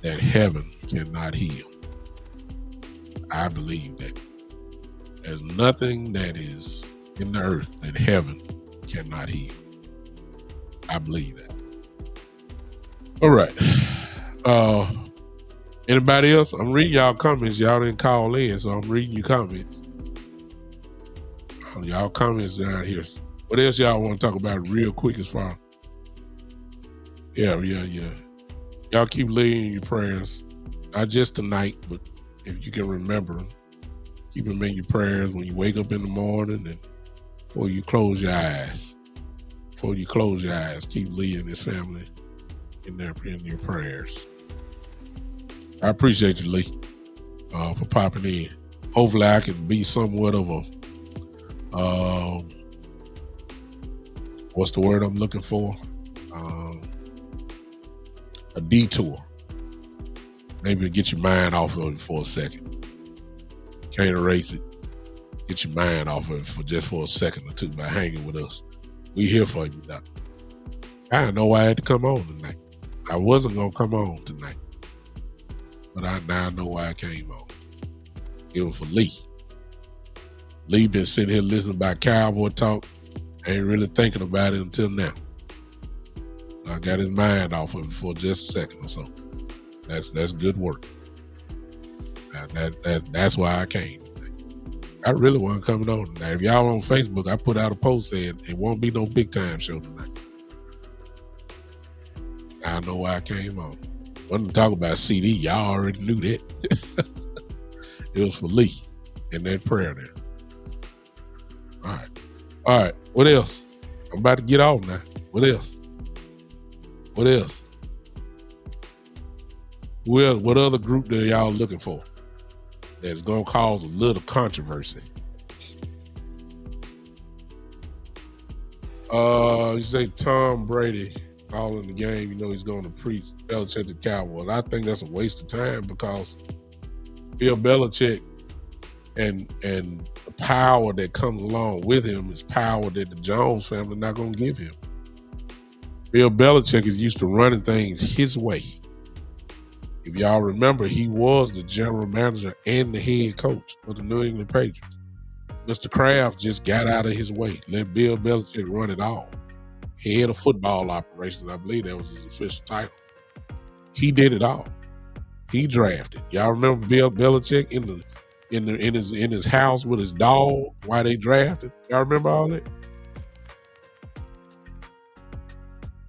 that heaven cannot heal. I believe that. There's nothing that is in the earth that heaven cannot heal. I believe that. All right. Anybody else? I'm reading y'all comments. Y'all didn't call in, so I'm reading your comments. Y'all comments down here. What else y'all want to talk about real quick as far? Yeah. Y'all keep laying your prayers. Not just tonight, but if you can remember, keep them in your prayers when you wake up in the morning and before you close your eyes. Before you close your eyes, keep leading this family in your prayers. I appreciate you, Lee, for popping in. Hopefully I can be somewhat of a what's the word I'm looking for? A detour. Maybe get your mind off of it for a second. Can't erase it. Get your mind off of it for a second or two by hanging with us. We here for you, Doc. I didn't know why I had to come on tonight. I wasn't gonna come on tonight, but I now know why I came on. It was for Lee. Lee been sitting here listening about Cowboy talk, ain't really thinking about it until now. So I got his mind off of it for just a second or so. That's good work. That's why I came. I really wasn't coming on tonight. If y'all on Facebook, I put out a post saying it won't be no big time show tonight. I know why I came on. Wasn't talking about CeeDee. Y'all already knew that. It was for Lee and that prayer there. All right. What else? I'm about to get off now. What else? What other group that y'all looking for that's gonna cause a little controversy? You say Tom Brady calling the game, he's going to preach Belichick to Cowboys. I think that's a waste of time because Bill Belichick and the power that comes along with him is power that the Jones family not going to give him. Bill Belichick is used to running things his way. If y'all remember, he was the general manager and the head coach of the New England Patriots. Mr. Kraft just got out of his way, let Bill Belichick run it all. Head of football operations, I believe that was his official title. He did it all. He drafted. Y'all remember Bill Belichick in his house with his dog while they drafted? Y'all remember all that?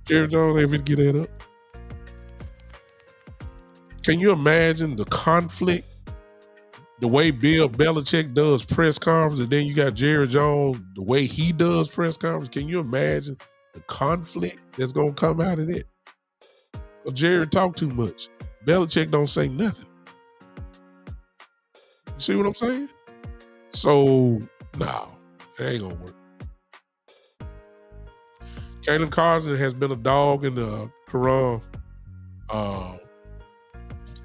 Jerry Jones able to get that up. Can you imagine the conflict? The way Bill Belichick does press conference, and then you got Jerry Jones, the way he does press conference. Can you imagine the conflict that's going to come out of it? Well, Jerry talk too much. Belichick don't say nothing. You see what I'm saying? So, no, it ain't going to work. Kalen Carson has been a dog in the Quran.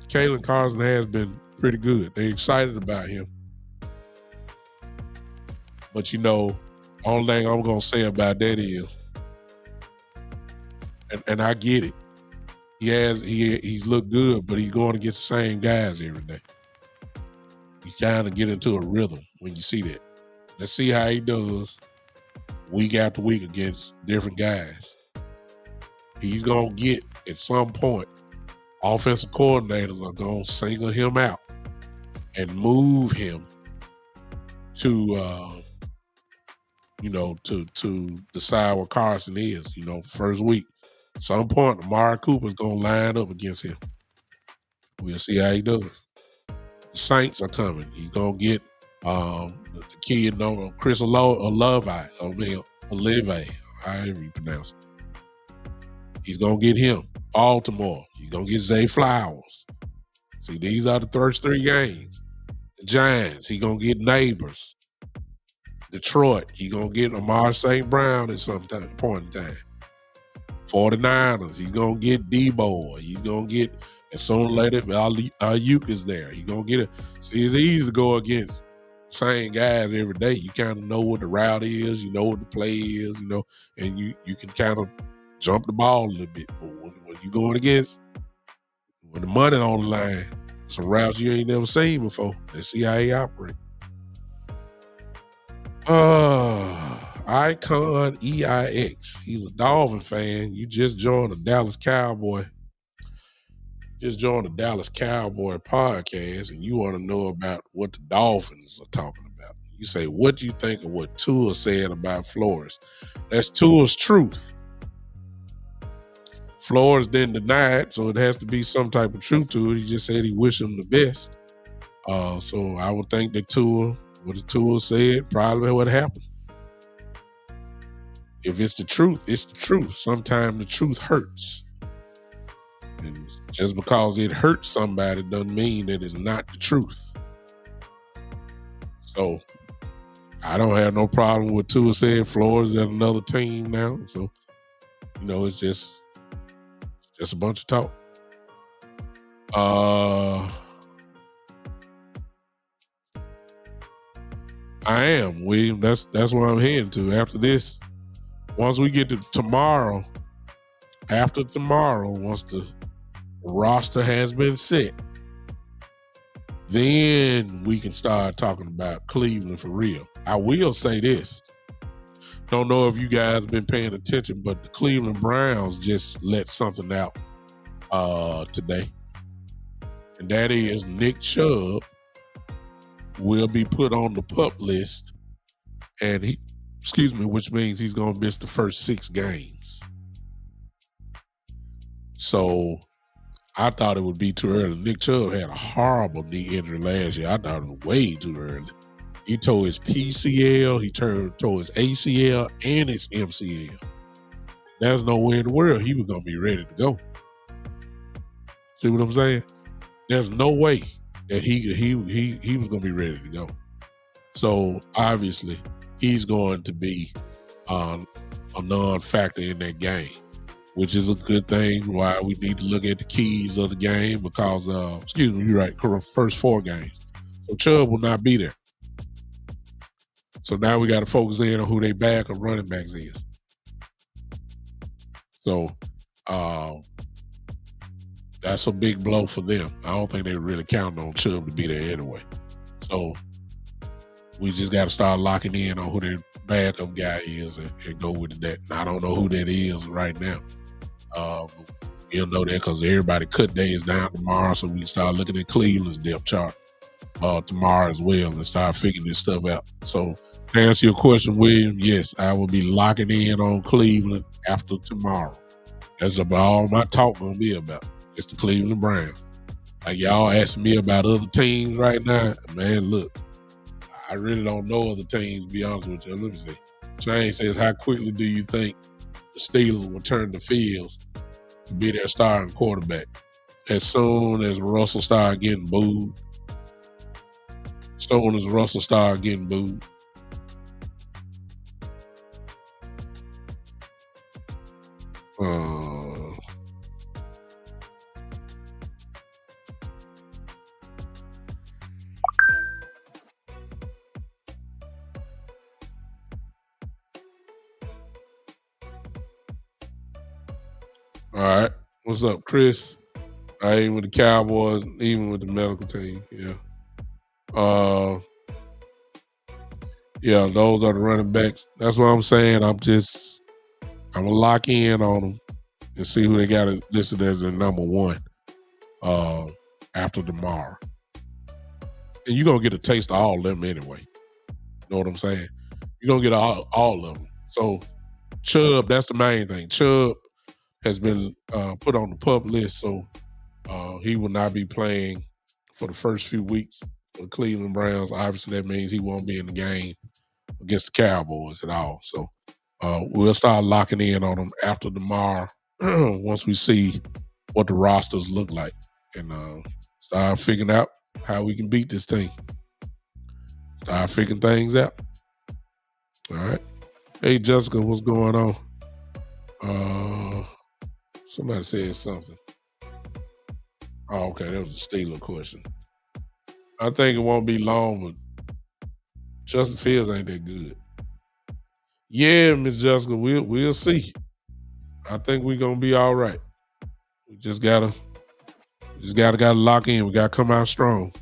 Kalen Carson has been pretty good. They're excited about him. But only thing I'm going to say about that is, and I get it, he's looked good, but he's going against the same guys every day. You kind of get into a rhythm when you see that. Let's see how he does week after week against different guys. He's going to get, at some point, offensive coordinators are going to single him out and move him to, to decide what Carson is, first week. At some point, Amari Cooper's going to line up against him. We'll see how he does. The Saints are coming. He's going to get the kid, Chris Olave, however you pronounce it. He's going to get him. Baltimore. He's going to get Zay Flowers. See, these are the first three games. The Giants, he's going to get Neighbors. Detroit, he's going to get Amar St. Brown at some point in time. 49ers, he's going to get Debo. He's going to get, as soon as later, Ayuk is there. He's going to get it. See, it's easy to go against same guys every day. You kind of know what the route is, you know what the play is, and you can kind of jump the ball a little bit. But when you going against when the money on the line, some routes you ain't never seen before. Let's see how he operate. Icon EIX. He's a Dolphin fan. You just joined the Dallas Cowboy. Just joined the Dallas Cowboy podcast, and you want to know about what the Dolphins are talking about. You say, what do you think of what Tua said about Flores? That's Tua's truth. Flores didn't deny it, so it has to be some type of truth to it. He just said he wished him the best. So I would think that what the Tua said, probably what happened. If it's the truth, it's the truth. Sometimes the truth hurts. And just because it hurts somebody doesn't mean that it's not the truth. So I don't have no problem with Tua saying Flores at another team now. So, it's just a bunch of talk. I am, William. That's where I'm heading to after this. Once we get to tomorrow, after tomorrow, once the roster has been set, then we can start talking about Cleveland for real. I will say this. Don't know if you guys have been paying attention, but the Cleveland Browns just let something out today. And that is Nick Chubb will be put on the PUP list, and which means he's going to miss the first 6 games. So I thought it would be too early. Nick Chubb had a horrible knee injury last year. I thought it was way too early. He tore his PCL, he tore his ACL, and his MCL. There's nowhere in the world he was going to be ready to go. See what I'm saying? There's no way that he was going to be ready to go. So obviously he's going to be a non-factor in that game, which is a good thing. Why we need to look at the keys of the game because, you're right, first 4 games. So Chubb will not be there. So now we got to focus in on who they back or running backs is. So that's a big blow for them. I don't think they really counting on Chubb to be there anyway. So we just got to start locking in on who their backup guy is and go with that. And I don't know who that is right now. You'll know that because everybody cut days down tomorrow, so we can start looking at Cleveland's depth chart tomorrow as well and start figuring this stuff out. So to answer your question, William, yes, I will be locking in on Cleveland after tomorrow. That's about all my talk gonna be about. It's the Cleveland Browns. Like y'all asking me about other teams right now, man, look, I really don't know other teams, to be honest with you. Let me see. Shane says, how quickly do you think the Steelers will turn to Fields to be their starting quarterback? As soon as Russell started getting booed. All right. What's up, Chris? I ain't with the Cowboys, even with the medical team. Yeah. Yeah, those are the running backs. That's what I'm saying. I'm gonna lock in on them and see who they got listed as their number 1 after tomorrow. And you're gonna get a taste of all of them anyway. You know what I'm saying? You're gonna get all of them. So Chubb, that's the main thing. Chubb has been put on the PUP list, so he will not be playing for the first few weeks for the Cleveland Browns. Obviously, that means he won't be in the game against the Cowboys at all. So we'll start locking in on them after tomorrow once we see what the rosters look like and start figuring out how we can beat this team. Start figuring things out. All right. Hey, Jessica, what's going on? Somebody said something. Oh, okay, that was a Steeler question. I think it won't be long, but Justin Fields ain't that good. Yeah, Miss Jessica, we'll see. I think we're gonna be all right. We just gotta lock in. We gotta come out strong.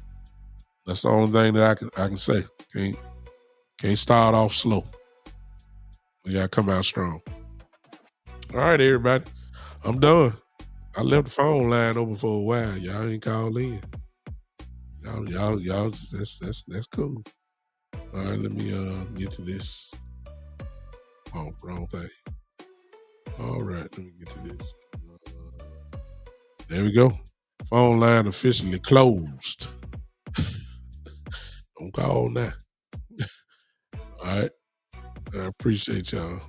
That's the only thing that I can say. Can't start off slow. We gotta come out strong. All right, everybody. I'm done. I left the phone line open for a while. Y'all ain't called in. Y'all. That's cool. All right, let me get to this. Oh, wrong thing. All right, let me get to this. There we go. Phone line officially closed. Don't call now. All right. I appreciate y'all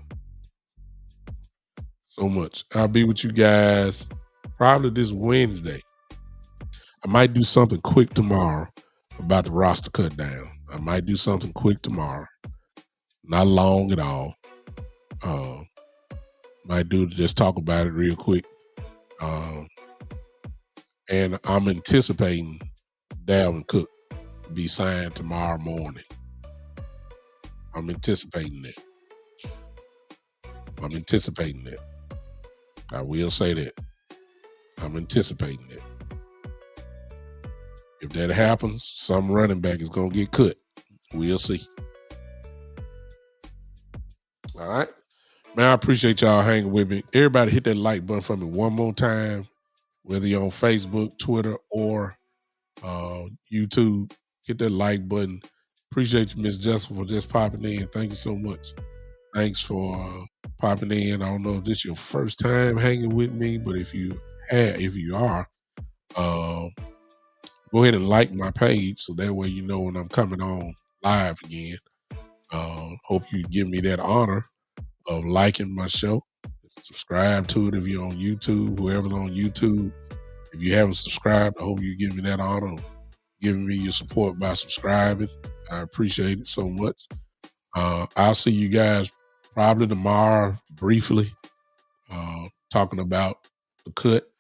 so much. I'll be with you guys probably this Wednesday. I might do something quick tomorrow about the roster cut down. I might do something quick tomorrow. Not long at all. Might do to just talk about it real quick. And I'm anticipating Dalvin Cook to be signed tomorrow morning. I'm anticipating that. I will say that. I'm anticipating that. If that happens, some running back is going to get cut. We'll see. All right. Man, I appreciate y'all hanging with me. Everybody hit that like button for me one more time, whether you're on Facebook, Twitter, or YouTube. Hit that like button. Appreciate you, Miss Jessica, for just popping in. Thank you so much. Thanks for popping in. I don't know if this is your first time hanging with me, but if you are, go ahead and like my page so that way you know when I'm coming on live again. Hope you give me that honor of liking my show. Subscribe to it if you're on YouTube, whoever's on YouTube. If you haven't subscribed, I hope you give me that honor of giving me your support by subscribing. I appreciate it so much. I'll see you guys probably tomorrow briefly, talking about the cut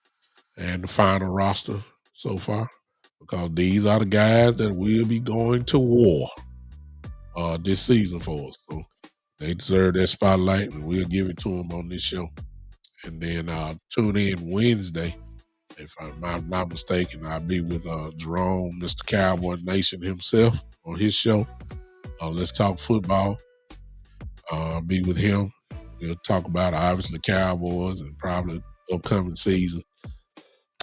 and the final roster so far, because these are the guys that will be going to war this season for us. So they deserve that spotlight, and we'll give it to them on this show. And then tune in Wednesday. If I'm not mistaken, I'll be with Jerome, Mr. Cowboy Nation himself, on his show. Let's Talk Football. I'll be with him. We'll talk about, obviously, Cowboys and probably upcoming season.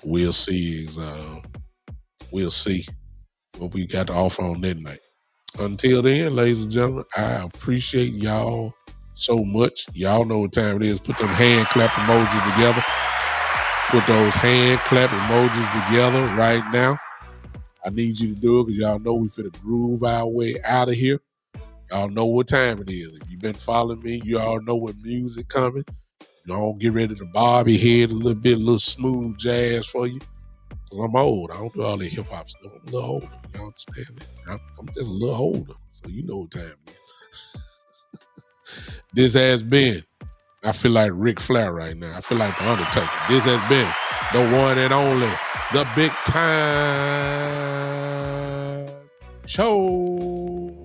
We'll see what we got to offer on that night. Until then, ladies and gentlemen, I appreciate y'all so much. Y'all know what time it is. Put them hand clap emojis together. Put those hand clap emojis together right now. I need you to do it because y'all know we finna groove our way out of here. Y'all know what time it is. If you've been following me, you all know what music coming. Y'all get ready to bob your head a little smooth jazz for you. Because I'm old. I don't do all that hip-hop stuff. I'm a little older. You understand that? I'm just a little older. So you know what time it is. This has been, I feel like Ric Flair right now. I feel like The Undertaker. This has been the one and only, the Big Time Show.